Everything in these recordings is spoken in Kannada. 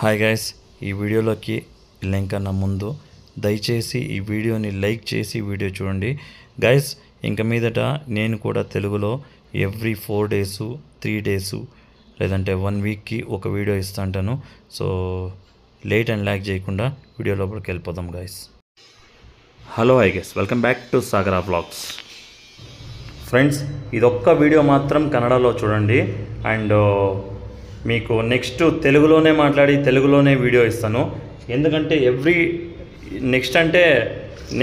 హాయ్ గైస్, ఈ వీడియోలోకి వెళ్ళే కన్నా ముందు దయచేసి ఈ వీడియోని లైక్ చేసి వీడియో చూడండి గైస్. ఇంక మీదట నేను కూడా తెలుగులో ఎవ్రీ 4 days 3 days లేదంటే 1 weekకి ఒక వీడియో ఇస్తుంటాను. సో లేట్ అండ్ ల్యాక్ చేయకుండా వీడియో లోపలికి వెళ్ళిపోదాం guys. Hello hi guys, welcome back to Sagara vlogs. Friends, ఇదొక్క వీడియో మాత్రం కన్నడలో చూడండి అండ్ మీకు నెక్స్ట్ తెలుగులోనే మాట్లాడి తెలుగులోనే వీడియో ఇస్తాను. ఎందుకంటే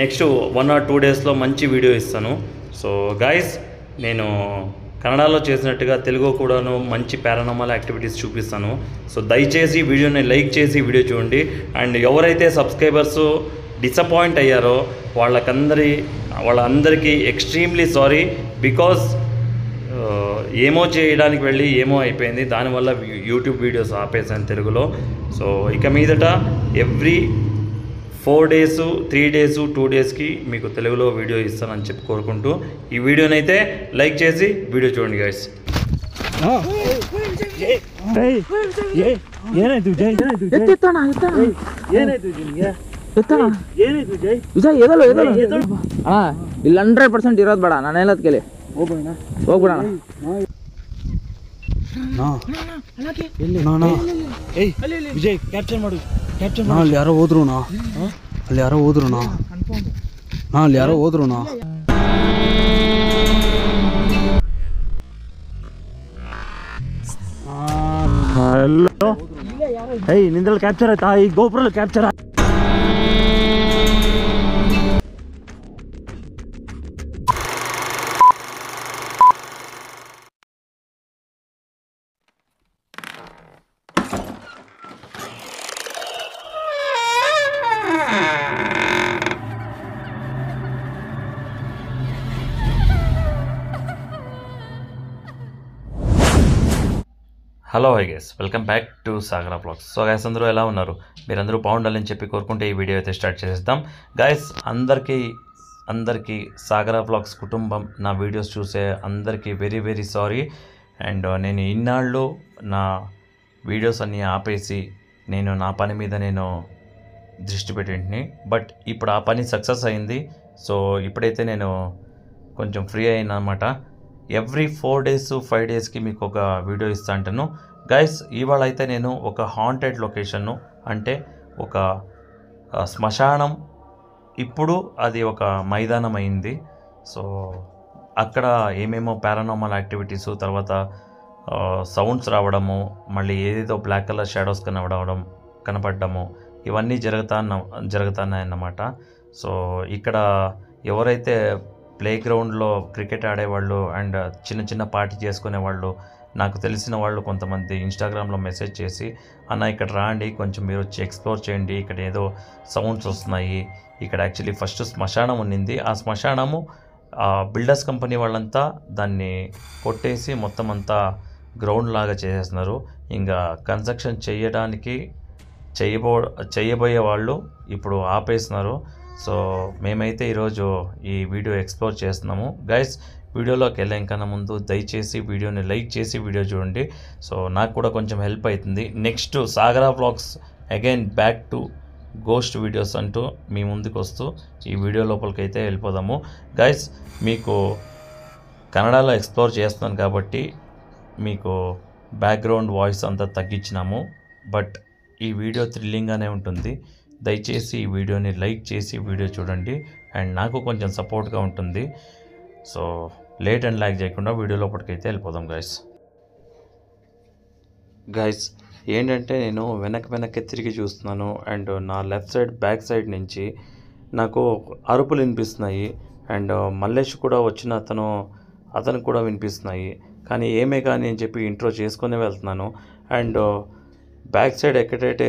నెక్స్ట్ 1 or 2 daysలో మంచి వీడియో ఇస్తాను. సో గైస్, నేను కన్నడలో చేసినట్టుగా తెలుగు కూడాను మంచి పారానార్మల్ యాక్టివిటీస్ చూపిస్తాను. సో దయచేసి వీడియోని లైక్ చేసి వీడియో చూడండి. అండ్ ఎవరైతే సబ్స్క్రైబర్స్ డిసప్పాయింట్ అయ్యారో వాళ్ళందరికీ ఎక్స్ట్రీమ్లీ సారీ. బికాజ్ ఏమో చేయడానికి వెళ్ళి ఏమో అయిపోయింది, దానివల్ల యూట్యూబ్ వీడియోస్ ఆపేసాను తెలుగులో. సో ఇక మీదట ఎవ్రీ 4 days 3 days 2 daysకి మీకు తెలుగులో వీడియో ఇస్తానని చెప్పి కోరుకుంటూ ఈ వీడియోనైతే లైక్ చేసి వీడియో చూడండి గైస్. ಇಲ್ಲಿ 100% ಇರೋದು ಬೇಡ, ನಾನು ಹೇಳೋದ್ ಕೇಳಿ. ಹೋಗ್ಬಿಡೋಣ. ವಿಜಯ್ ಕ್ಯಾಪ್ಚರ್ ಮಾಡು. ಅಲ್ಲಿ ಯಾರೋ ಹೋದ್ರು ಹಲೋ, ನಿಂದ್ರಲ್ಲಿ ಕ್ಯಾಪ್ಚರ್ ಆಯ್ತಾ? ಈ ಗೋಪುರಲ್ಲಿ capture hello hi guys, welcome back to Sagara vlogs. So guys, అందరూ ఎలా ఉన్నారు? మీరందరూ బాగుండాలని చెప్పి కోరుకుంటే ఈ వీడియో అయితే స్టార్ట్ చేసేద్దాం గైస్. అందరికీ సాగరా వ్లాగ్స్ కుటుంబం నా వీడియోస్ చూసే అందరికీ వెరీ వెరీ సారీ. అండ్ నేను ఇన్నాళ్ళు నా వీడియోస్ అన్నీ ఆపేసి నేను నా పని మీద నేను దృష్టి పెట్టింటిని. బట్ ఇప్పుడు ఆ పని సక్సెస్ అయింది. సో ఇప్పుడైతే నేను కొంచెం ఫ్రీ అయినమాట. ఎవ్రీ 4 days 5 daysకి మీకు ఒక వీడియో ఇస్తా అంటాను గైస్. ఇవాళ అయితే నేను ఒక హాంటెడ్ లొకేషన్ను, అంటే ఒక శ్మశానం, ఇప్పుడు అది ఒక మైదానం అయింది. సో అక్కడ ఏమేమో పారానార్మల్ యాక్టివిటీస్, తర్వాత సౌండ్స్ రావడము, మళ్ళీ ఏదేదో బ్లాక్ కలర్ షాడోస్ కనపడము, ఇవన్నీ జరుగుతున్నాయన్నమాట. సో ఇక్కడ ఎవరైతే ప్లే గ్రౌండ్లో క్రికెట్ ఆడేవాళ్ళు అండ్ చిన్న పార్టీ చేసుకునేవాళ్ళు, నాకు తెలిసిన వాళ్ళు కొంతమంది ఇన్స్టాగ్రామ్లో మెసేజ్ చేసి, అన్న ఇక్కడ రాండి, కొంచెం మీరు వచ్చి ఎక్స్ప్లోర్ చేయండి, ఇక్కడ ఏదో సౌండ్స్ వస్తున్నాయి. ఇక్కడ యాక్చువల్లీ ఫస్ట్ శ్మశానం ఉన్నింది. ఆ శ్మశానము బిల్డర్స్ కంపెనీ వాళ్ళంతా దాన్ని కొట్టేసి మొత్తం అంతా గ్రౌండ్ లాగా చేసేస్తున్నారు. ఇంకా కన్స్ట్రక్షన్ చేయబోయే వాళ్ళు ఇప్పుడు ఆపేస్తున్నారు. సో మేమైతే ఈరోజు ఈ వీడియో ఎక్స్ప్లోర్ చేస్తున్నాము గైస్. వీడియోలోకి వెళ్ళే కన్నా ముందు దయచేసి వీడియోని లైక్ చేసి వీడియో చూడండి. సో నాకు కూడా కొంచెం హెల్ప్ అవుతుంది. Next Sagara vlogs again back to ghost videos అంటూ మీ ముందుకు వస్తూ ఈ వీడియో లోపలికి అయితే వెళ్ళిపోదాము గైస్. మీకు కన్నడలో ఎక్స్ప్లోర్ చేస్తున్నాను కాబట్టి మీకు బ్యాక్గ్రౌండ్ వాయిస్ అంతా తగ్గించినాము. బట్ ఈ వీడియో థ్రిల్లింగ్గానే ఉంటుంది. దయచేసి ఈ వీడియోని లైక్ చేసి వీడియో చూడండి అండ్ నాకు కొంచెం సపోర్ట్గా ఉంటుంది. సో లేట్ అండ్ ల్యాక్ చేయకుండా వీడియో లోపలికైతే వెళ్ళిపోదాం గైస్. ఏంటంటే నేను వెనక్కి తిరిగి చూస్తున్నాను అండ్ నా లెఫ్ట్ సైడ్ బ్యాక్ సైడ్ నుంచి నాకు అరుపులు వినిపిస్తున్నాయి. అండ్ మల్లేష్ కూడా వచ్చిన అతను కూడా వినిపిస్తున్నాయి. కానీ ఏమే కానీ అని చెప్పి ఇంట్రో చేసుకునే వెళ్తున్నాను. అండ్ బ్యాక్ సైడ్ ఎక్కడైతే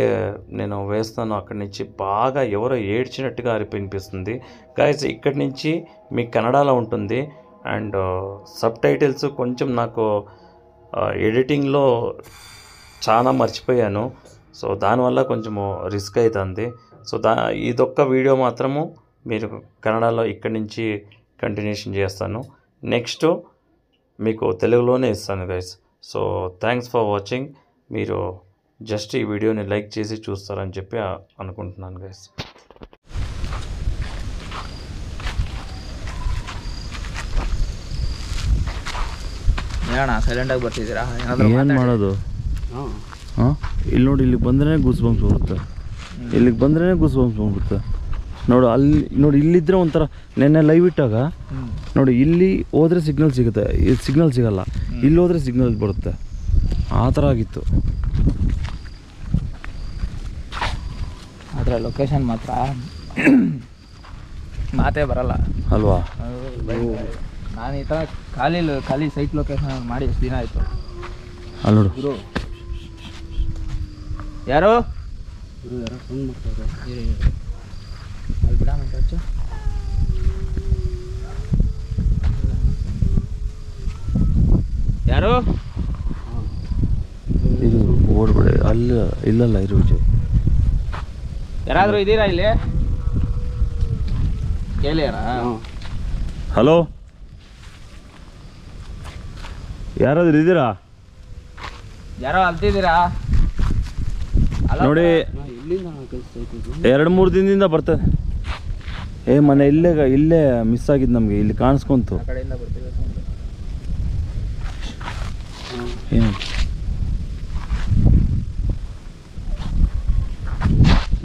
నేను వేస్తానో అక్కడి నుంచి బాగా ఎవరో ఏడ్చినట్టుగా వినిపిస్తుంది గైస్. ఇక్కడి నుంచి మీకు కన్నడలో ఉంటుంది అండ్ సబ్ టైటిల్స్ కొంచెం నాకు ఎడిటింగ్లో చాలా మర్చిపోయాను. సో దానివల్ల కొంచెము రిస్క్ అవుతుంది. సో ఇదొక్క వీడియో మాత్రము మీరు కన్నడలో ఇక్కడి నుంచి కంటిన్యూషన్ చేస్తాను. నెక్స్ట్ మీకు తెలుగులోనే ఇస్తాను guys. So thanks for watching. మీరు జస్ట్ ఈ వీడియోని లైక్ చేసి చూస్తారని చెప్పి అనుకుంటున్నాను గైస్. ಹೇಳೋಣ ಸೈಲೆಂಟಾಗಿ ಬರ್ತಿದ್ದೀರಾ? ಏನು ಮಾಡೋದು? ಹಾಂ, ಇಲ್ಲಿ ನೋಡಿ, ಇಲ್ಲಿಗೆ ಬಂದ್ರೆ ಗೂಸ್ ಬಂಪ್ಸ್ ಬರುತ್ತೆ, ಇಲ್ಲಿಗೆ ಬಂದ್ರೆ ಗೂಸ್ ಬಂಪ್ಸ್ ಬಂದ್ಬಿಡುತ್ತೆ. ನೋಡು ಅಲ್ಲಿ ನೋಡಿ, ಇಲ್ಲಿದ್ದರೆ ಒಂಥರ ನೆನ್ನೆ ಲೈವ್ ಇಟ್ಟಾಗ ನೋಡಿ, ಇಲ್ಲಿ ಹೋದರೆ ಸಿಗ್ನಲ್ ಸಿಗುತ್ತೆ, ಇಲ್ಲಿ ಸಿಗ್ನಲ್ ಸಿಗಲ್ಲ, ಇಲ್ಲಿ ಹೋದರೆ ಸಿಗ್ನಲ್ ಬರುತ್ತೆ, ಆ ಥರ ಆಗಿತ್ತು. ಆದರೆ ಲೊಕೇಶನ್ ಮಾತ್ರ ಮಾತೇ ಬರಲ್ಲ ಅಲ್ವಾ? ನಾನು ಈ ಥರ ಖಾಲಿ ಸೈಟ್ ಲೊಕೇಶನ್ ಮಾಡಿ ಎಷ್ಟು ದಿನ ಆಯಿತು. ಅಲ್ಲಿ ನೋಡು, ಗುರು ಯಾರು ಫೋನ್ ಮಾಡ್ತಾರೆ. ಅಲ್ಲಿ ಬಿಡ ಮಂಟು ಯಾರು ಇದು ಓಡ್ಬೇಡಿ, ಇಲ್ಲಲ್ಲ ಇರು ವಿಜಯ್. ಯಾರಾದರೂ ಇದ್ದೀರಾ ಇಲ್ಲಿ? ಕೇಳಿ ಅಣ್ಣ. ಹಲೋ, ಯಾರಾದ್ರೂ ಇದ್ದೀರಾ? ಯಾರೋ ಅಲ್ತಿದ್ದೀರಾ? ನೋಡಿ, 2-3 ದಿನದಿಂದ ಬರ್ತದೆ. ಮನೆ ಇಲ್ಲೇ ಮಿಸ್ ಆಗಿದ್ದು ನಮಗೆ, ಇಲ್ಲಿ ಕಾಣಿಸ್ಕೊಂತು. ಆ ಕಡೆಯಿಂದ ಬರ್ತಿದೆ ಏನು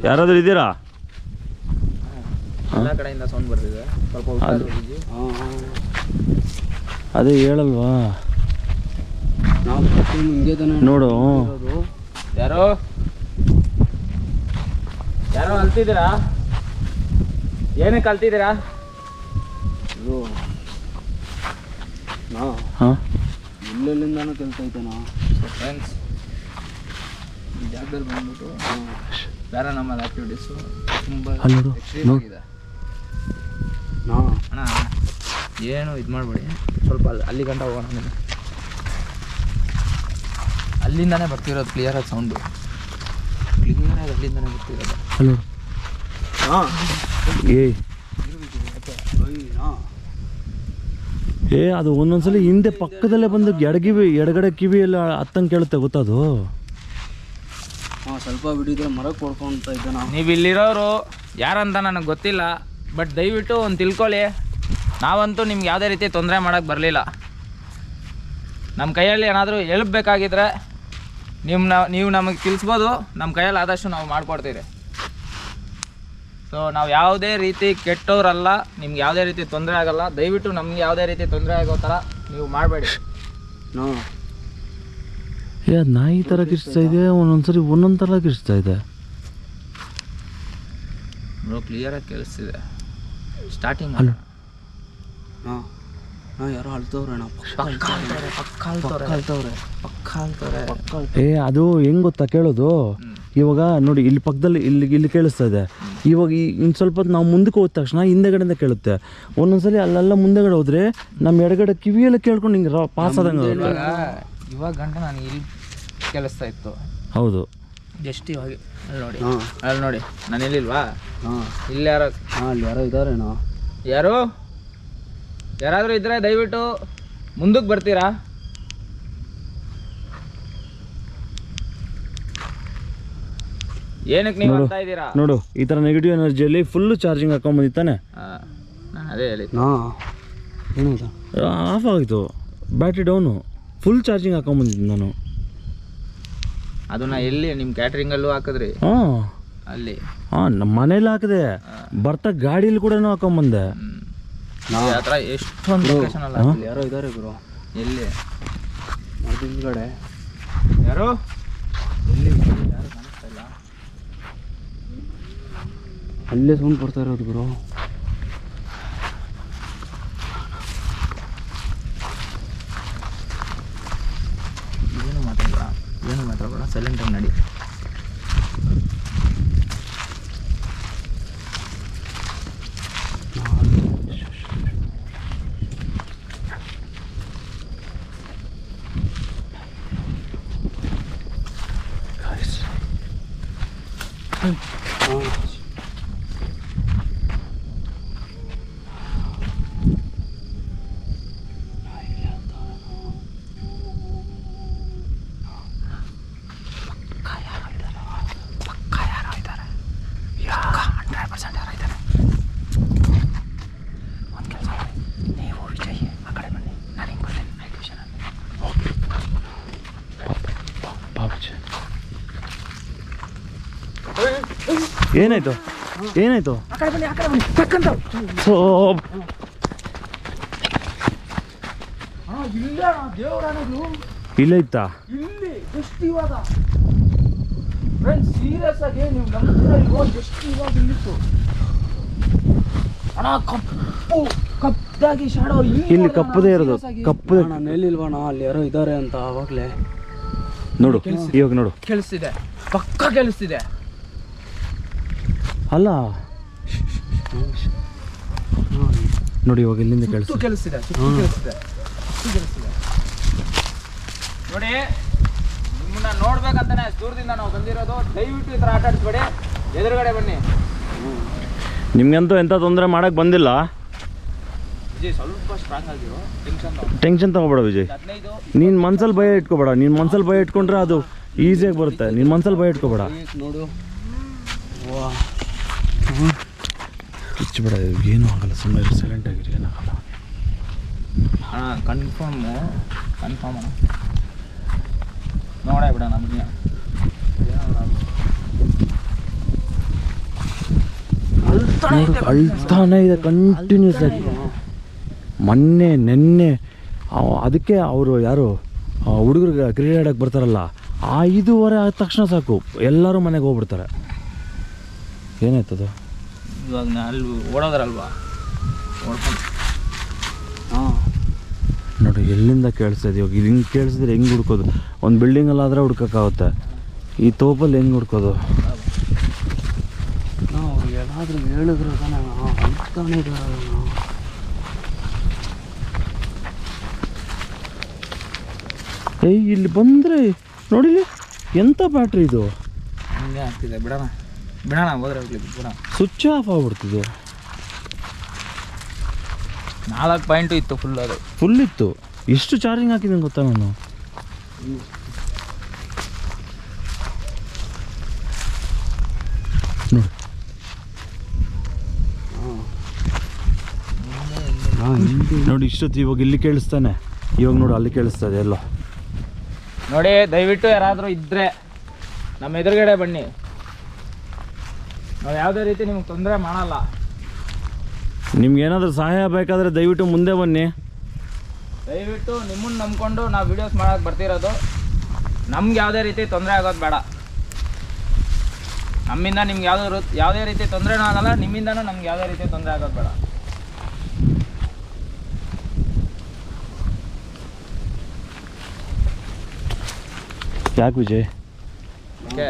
ಯಾರಾದ್ರೂ ಇದ್ದೀರಾ? ಎಲ್ಲ ಕಡೆಯಿಂದ ಸೌಂಡ್ ಬರ್ತಿದೆ. ಸ್ವಲ್ಪ ಹುಷಾರು ವಿಜಿ. ಅದೇ ಹೇಳಲ್ವಾ ನೋಡು. ಯಾರೋ ಅಲ್ತಿದ್ದೀರಾ? ಏನಕ್ಕೆ ಅಲ್ತಿದ್ದೀರಾ? ಹಾಂ, ಇಲ್ಲೆಲ್ಲಿಂದಾನು ಕೆಲಸ ಐತೆನಾ ಫ್ರೆಂಡ್ಸ್. ಈ ಜಾಗದಲ್ಲಿ ಬಂದ್ಬಿಟ್ಟು ಪ್ಯಾರಾನಾರ್ಮಲ್ ಆಕ್ಟಿವಿಟೀಸು ತುಂಬ ಅಲ್ಲಿ ನೋಡು, ಎಕ್ಸ್ಟ್ರೀಮ್ ಆಗಿದೆ ಅಣ್ಣ. ಏನು ಇದು ಮಾಡಬೇಡಿ, ಸ್ವಲ್ಪ ಅಲ್ಲಿ ಗಂಟ ಹೋಗೋಣ. ನೀನು ಅಲ್ಲಿಂದಾನೇ ಬರ್ತಿರೋದು ಕ್ಲಿಯರಾಗಿ ಸೌಂಡು, ಕ್ಲಿಯರಾಗಿ ಅಲ್ಲಿಂದಾನೇ ಬರ್ತಿರೋದು. ಹಲೋ, ಅದು ಒಂದೊಂದ್ಸಲಿ ಹಿಂದೆ ಪಕ್ಕದಲ್ಲೇ ಬಂದು ಎಡಗಡೆ ಕಿವಿ ಎಲ್ಲ ಹತ್ತಂಗೆ ಕೇಳುತ್ತೆ, ಗೊತ್ತದು? ಸ್ವಲ್ಪ ಬಿಡಿದ್ರೆ ಮರಕ್ಕೆ ಕೊಡ್ಕೊಂತ ಇದ್ದೆ ನಾವು. ನೀವು ಇಲ್ಲಿರೋರು ಯಾರಂತ ನನಗೆ ಗೊತ್ತಿಲ್ಲ, ಬಟ್ ದಯವಿಟ್ಟು ಒಂದು ತಿಳ್ಕೊಳ್ಳಿ, ನಾವಂತೂ ನಿಮ್ಗೆ ಯಾವುದೇ ರೀತಿ ತೊಂದರೆ ಮಾಡೋಕ್ಕೆ ಬರಲಿಲ್ಲ. ನಮ್ಮ ಕೈಯಲ್ಲಿ ಏನಾದರೂ ಹೇಳ್ಬೇಕಾಗಿದ್ರೆ ನೀವು ನಮಗೆ ತಿಳಿಸ್ಬೋದು, ನಮ್ಮ ಕೈಯಲ್ಲಿ ಆದಷ್ಟು ನಾವು ಮಾಡಿಕೊಡ್ತೀವಿ. ಸೊ ನಾವು ಯಾವುದೇ ರೀತಿ ಕೆಟ್ಟವರಲ್ಲ, ನಿಮ್ಗೆ ಯಾವುದೇ ರೀತಿ ತೊಂದರೆ ಆಗಲ್ಲ. ದಯವಿಟ್ಟು ನಮ್ಗೆ ಯಾವುದೇ ರೀತಿ ತೊಂದರೆ ಆಗೋ ಥರ ನೀವು ಮಾಡಬೇಡಿ. ನಾಯಿ ಥರ ಕಿರ್ಚ್ತಾ ಇದೆ, ಒಂದೊಂದ್ಸರಿ ಒಂದೊಂದು ಥರ ಕಿರ್ಚ್ತಾ ಇದೆ. ಕ್ಲಿಯರಾಗಿ ಕೇಳಿಸ್ತಿದೆ ಸ್ಟಾರ್ಟಿಂಗ್. ಅಲ್ಲ, ಯಾರೋ ಅಳ್ತವ್ರಣ್ಣ, ಅದು ಹೆಂಗ್ ಗೊತ್ತಾ ಕೇಳೋದು? ಇವಾಗ ನೋಡಿ, ಇಲ್ಲಿ ಪಕ್ಕದಲ್ಲಿ ಇಲ್ಲಿ ಕೇಳಿಸ್ತಾ ಇದೆ. ಇವಾಗ ಇನ್ನು ಸ್ವಲ್ಪ ಹೊತ್ತು ನಾವು ಮುಂದಕ್ಕೆ ಹೋದ ತಕ್ಷಣ ಹಿಂದೆಗಡೆಯಿಂದ ಕೇಳುತ್ತೆ. ಒಂದೊಂದ್ಸಲಿ ಅಲ್ಲೆಲ್ಲ ಮುಂದೆಗಡೆ ಹೋದ್ರೆ ನಮ್ಮ ಎಡಗಡೆ ಕಿವಿಯೆಲ್ಲ ಕೇಳ್ಕೊಂಡು ಹಿಂಗೆ ಪಾಸ್ ಆದಂಗೆ. ಇವಾಗ ಗಂಟೆ ನಾನು ಇಲ್ಲಿ ಕೇಳಿಸ್ತಾ ಇತ್ತು. ಹೌದು, ಜಸ್ಟ್ ಇವಾಗ ಅಲ್ಲಿ ನೋಡಿ ನಾನು ಎಲ್ಲಿಲ್ವಾ? ಇಲ್ಲಿ ಯಾರೋ ಇದ್ದಾರೇನೋ. ಯಾರಾದರೂ ಇದ್ರೆ ದಯವಿಟ್ಟು ಮುಂದಕ್ಕೆ ಬರ್ತೀರಾ? ಏನಕ್ಕೆ ನೀವು ಅಂತ ಇದ್ದೀರಾ? ನೋಡು, ಈ ಥರ ನೆಗೆಟಿವ್ ಎನರ್ಜಿಯಲ್ಲಿ ಫುಲ್ಲು ಚಾರ್ಜಿಂಗ್ ಹಾಕೊಂಡ್ಬಂದಿತ್ತಾನೆ. ನಾನು ಅದೇ ಹೇಳಿದ್ದು. ಆಫ್ ಆಗಿತ್ತು, ಬ್ಯಾಟ್ರಿ ಡೌನು, ಫುಲ್ ಚಾರ್ಜಿಂಗ್ ಹಾಕೊಂಡ್ಬಂದಿದ್ದು ನಾನು. ಅದನ್ನ ಎಲ್ಲಿ ನಿಮ್ಮ ಕ್ಯಾಟ್ರಿಂಗಲ್ಲೂ ಹಾಕಿದ್ರಿ? ಅಲ್ಲಿ ನಮ್ಮ ಮನೇಲಿ ಹಾಕಿದೆ, ಬರ್ತಾ ಗಾಡಿಯಲ್ಲಿ ಕೂಡ ಹಾಕೊಂಡ್ಬಂದೆ. ಆ ಥರ ಎಷ್ಟೊಂದು ಲೊಕೇಶನ್ ಅಲ್ಲ. ಯಾರೋ ಇದ್ದಾರೆ ಗುರು. ಎಲ್ಲಿ? ಹಿಂದ್ಗಡೆ ಯಾರು? ಎಲ್ಲಿ? ಯಾರು ಕಾಣಿಸ್ತಾ ಇಲ್ಲ. ಅಲ್ಲೇ ಸೌಂಡ್ ಬರ್ತಾ ಇರೋದು ಗುರು. ಏನು ಮಾತಾಡಬೇಡ, ಸೈಲೆಂಟಾಗಿ ನಡಿ. ಏನಾಯ್ತು ಏನಾಯ್ತು ಸೊ ಇಲ್ಲ ಇತ್ತಾ ಇಲ್ಲಿ ಜಸ್ಟ್ ಇವಾಗ ಫ್ರೆಂಡ್ಸ್ ಸೀರಿಯಸ್ ಆಗಿ ನೀವು ನಂಬ್ತೀರಾ ಇಲ್ವೋ ಜಸ್ಟ್ ಇವಾಗ ಇಲ್ಲಿತ್ತು ಅಣ್ಣ ಕಪ್ಪು ಕಪ್ಪಾಗಿ ಶಾಡೋ ಇಲ್ಲಿ ಕಪ್ಪದೇ ಇರೋದು ಕಪ್ಪದೇ ನಾನು ಹೇಳಿಲ್ವಣ್ಣ ಅಲ್ಲಿ ಯಾರೋ ಇದ್ದಾರೆ ಅಂತ ಆವಾಗಲೇ ನೋಡು ಇವಾಗ ನೋಡು ಕೇಳಿಸ್ತಿದೆ ಪಕ್ಕ ಕೇಳಿಸ್ತಿದೆ ಅಲ್ಲ ನೋಡಿ ಇವಾಗ ಇಲ್ಲಿಂದ ಸುತ್ತು ಕೇಳಿಸ್ತಿದೆ ಸುತ್ತು ಕೇಳಿಸ್ತಿದೆ ಸುತ್ತು ಕೇಳಿಸ್ತಿದೆ ನೋಡಿ ನಿಮ್ಮನ್ನ ನೋಡ್ಬೇಕಂತಾನೆ ದೂರದಿಂದ ನಾವು ಬಂದಿರೋದು ದಯವಿಟ್ಟು ಈ ಥರ ಆಟ ಆಡಿಸ್ಬೇಡಿ ಎದುರುಗಡೆ ಬನ್ನಿ ನಿಮ್ಗಂತೂ ಎಂಥ ತೊಂದರೆ ಮಾಡಕ್ಕೆ ಬಂದಿಲ್ಲ ವಿಜಯ್ ಸ್ವಲ್ಪ ಸ್ಟ್ರಾಂಗ್ ಆಗಿರೋ ಟೆನ್ಷನ್ ತಗೋಬೇಡ ವಿಜಯ್ 15 ನೀನು ಮನ್ಸಲ್ಲಿ ಭಯ ಇಟ್ಕೋಬೇಡ ನೀನು ಮನ್ಸಲ್ಲಿ ಭಯ ಇಟ್ಕೊಂಡ್ರೆ ಅದು ಈಸಿಯಾಗಿ ಬರುತ್ತೆ ನೀನು ಮನ್ಸಲ್ಲಿ ಭಯ ಇಟ್ಕೋಬೇಡ ನೋಡು ಹಚ್ಚಿಬೇಡ ಏನೂ ಆಗಲ್ಲ ಸುಮ್ಮನೆ ಸೈಲೆಂಟ್ ಆಗಿರಿ ಏನಾಗಲ್ಲ ಅಣ್ಣ ಕನ್ಫರ್ಮ್ ಅಣ್ಣ ನೋಡೇ ಬಿಡೋಣ ಬನ್ನಿ ಅಳ್ತಾನೆ ಇದೆ ಕಂಟಿನ್ಯೂಸ್ ಆಗಿ ಮೊನ್ನೆ ನೆನ್ನೆ ಅದಕ್ಕೆ ಅವರು ಯಾರು ಹುಡುಗರಿಗೆ ಕ್ರಿಕೆಟ್ ಆಡೋಕ್ಕೆ ಬರ್ತಾರಲ್ಲ 5:15 ಆದ ತಕ್ಷಣ ಸಾಕು ಎಲ್ಲರೂ ಮನೆಗೆ ಹೋಗ್ಬಿಡ್ತಾರೆ ಏನಾಯ್ತದು ಇವಾಗ ಅಲ್ಲಿ ಓಡೋದ್ರಲ್ವಾ ಓಡ್ಕೊಂಡು ನೋಡಿ ಎಲ್ಲಿಂದ ಕೇಳಿಸ್ತದೆ ಇವಾಗ ಇದು ಹಿಂಗೆ ಕೇಳಿಸಿದ್ರೆ ಹೆಂಗೆ ಹುಡ್ಕೋದು ಒಂದು ಬಿಲ್ಡಿಂಗಲ್ಲಾದರೆ ಹುಡ್ಕೋಕ್ಕಾಗುತ್ತೆ ಈ ತೋಪಲ್ಲಿ ಹೆಂಗೆ ಹುಡ್ಕೋದು ಅವ್ರಿಗೆ ಏನಾದರೂ ಹೇಳಿದ್ರು ಅಂತಾನೆ ಇದ್ದಾರೆ ಏಯ್ ಇಲ್ಲಿ ಬಂದರೆ ನೋಡಿಲಿ ಎಂಥ ಬ್ಯಾಟ್ರಿ ಇದು ಹಂಗೆ ಆಗ್ತಿದೆ ಬಿಡೋಣ ಹೋದ್ರೆ ಹೋಗ್ಲಿ ಬಿಡೋಣ ಸ್ವಿಚ್ ಆಫ್ ಆಗ್ಬಿಡ್ತಿದೆ 4 ಪಾಯಿಂಟು ಇತ್ತು ಫುಲ್ ಅದು ಫುಲ್ ಇತ್ತು ಎಷ್ಟು ಚಾರ್ಜಿಂಗ್ ಹಾಕಿದ್ದೀನಿ ಗೊತ್ತಾ ನಾನು ನೋಡಿ ಇಷ್ಟೊತ್ತು ಇವಾಗ ಇಲ್ಲಿ ಕೇಳಿಸ್ತಾನೆ ಇವಾಗ ನೋಡು ಅಲ್ಲಿ ಕೇಳಿಸ್ತದೆ ಎಲ್ಲೋ ನೋಡಿ ದಯವಿಟ್ಟು ಯಾರಾದರೂ ಇದ್ದರೆ ನಮ್ಮ ಎದುರುಗಡೆ ಬನ್ನಿ ನಾವು ಯಾವುದೇ ರೀತಿ ನಿಮ್ಗೆ ತೊಂದರೆ ಮಾಡಲ್ಲ ನಿಮ್ಗೆ ಏನಾದರೂ ಸಹಾಯ ಬೇಕಾದರೆ ದಯವಿಟ್ಟು ಮುಂದೆ ಬನ್ನಿ ದಯವಿಟ್ಟು ನಿಮ್ಮನ್ನು ನಂಬ್ಕೊಂಡು ನಾವು ವೀಡಿಯೋಸ್ ಮಾಡೋಕ್ಕೆ ಬರ್ತಿರೋದು ನಮ್ಗೆ ಯಾವುದೇ ರೀತಿ ತೊಂದರೆ ಆಗೋದು ಬೇಡ ನಮ್ಮಿಂದ ನಿಮ್ಗೆ ಯಾವುದೇ ರೀತಿ ತೊಂದರೆನೂ ಆಗಲ್ಲ ನಿಮ್ಮಿಂದನೂ ನಮ್ಗೆ ಯಾವುದೇ ರೀತಿ ತೊಂದರೆ ಆಗೋದು ಬೇಡ ಯಾಕೆ ವಿಜಯ್ ಓಕೆ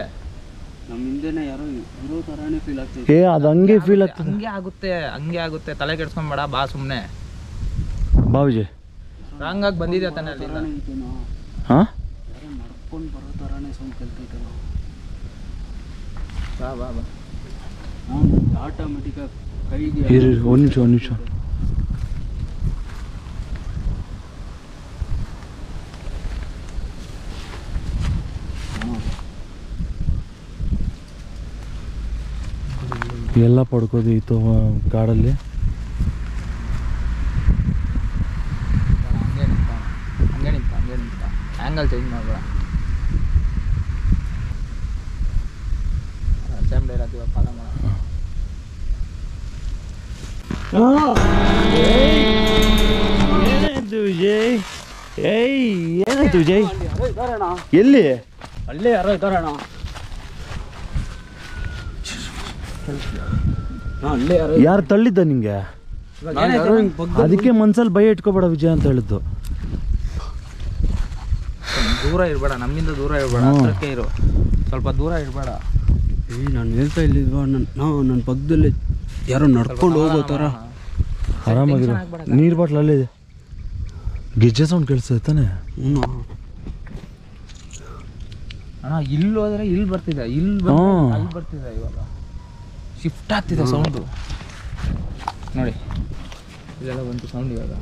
ನಮ್ಮ ಹಿಂದೆನೇ ಯಾರೋ ಇರೋ ಥರನೇ ಫೀಲ್ ಆಗ್ತಿದೆ ಅದು ಹಂಗೆ ಫೀಲ್ ಆಗ್ತದೆ ಹಂಗೆ ಆಗುತ್ತೆ ತಲೆ ಕೆಡ್ಸ್ಕೊಂಬೇಡ ಬಾ ಸುಮ್ಮನೆ ಬಾ ವಿಜಯ್ ರಾಂಗಾಗಿ ಬಂದಿದೆ ತಾನೆ ಅಲ್ಲಿಂದ ಹಾಂ ಯಾರೋ ನಡ್ಕೊಂಡು ಬರೋ ಥರನೇ ಸೌಂಡ್ ಕೇಳ್ತೈತೆ ಬಾ ಬಾ ಬಾ ನಾನು ಆಟೋಮೆಟಿಕಾಗಿ ಕೈಗೆ ಇರಿ ಒಂದು ನಿಮಿಷ ಎಲ್ಲ ಪಡ್ಕೋದು ಇತ್ತು ಕಾಡಲ್ಲಿ ಹಂಗೆ ನಿಂತ ಆ್ಯಂಗಲ್ ಚೇಂಜ್ ಮಾಡಬೇಡ ಸೇಮ್ ಡೈಲಾಗ್ ಇವಾಗ ಫಾಲೋ ಮಾಡ ಏನಾಯ್ತು ವಿಜಯ್ ಏನಾಯ್ತು ವಿಜಯ್ ಎಲ್ಲಿ ಅಲ್ಲೇ ಯಾರೋ ಇದ್ದಾರಣ್ಣ ಅಲ್ಲೇ ಯಾರೋ ಯಾರು ತಳ್ಳಿದ್ದ ನಿಂಗೆ ಯಾರೋ ಹಿಂಗೆ ಬಗ್ಗೆ ಅದಕ್ಕೆ ಮನ್ಸಲ್ಲಿ ಭಯ ಇಟ್ಕೋಬೇಡ ವಿಜಯ್ ಅಂತ ಹೇಳಿದ್ದು ದೂರ ಇರಬೇಡ ನಮ್ಮಿಂದ ದೂರ ಇರಬೇಡ ಹತ್ರಕ್ಕೆ ಇರು ಸ್ವಲ್ಪ ದೂರ ಇರಬೇಡ ನಾನು ಹೇಳ್ತಾ ಇಲ್ಲಿಲ್ವಾ ನನ್ನ ಪಕ್ಕದಲ್ಲಿ ಯಾರೋ ನಡ್ಕೊಂಡು ಹೋಗೋ ಥರ ಆರಾಮಾಗಿರು ನೀರು ಬಾಟ್ಲ್ ಅಲ್ಲಿದೆ ಗೆಜ್ಜೆ ಸೌಂಡ್ ಕೇಳಿಸ್ತದೆ ತಾನೆ ಅಣ್ಣ ಇಲ್ಲಿ ಹೋದ್ರೆ ಇಲ್ಲಿ ಬರ್ತಿದೆ ಇಲ್ಲಿ ಬರ್ತಿದೆ ಇವಾಗ ಶಿಫ್ಟ್ ಆಗ್ತಿದೆ ಸೌಂಡು ನೋಡಿ ಇಲ್ಲೆಲ್ಲ ಬಂತು ಸೌಂಡ್ ಇವಾಗ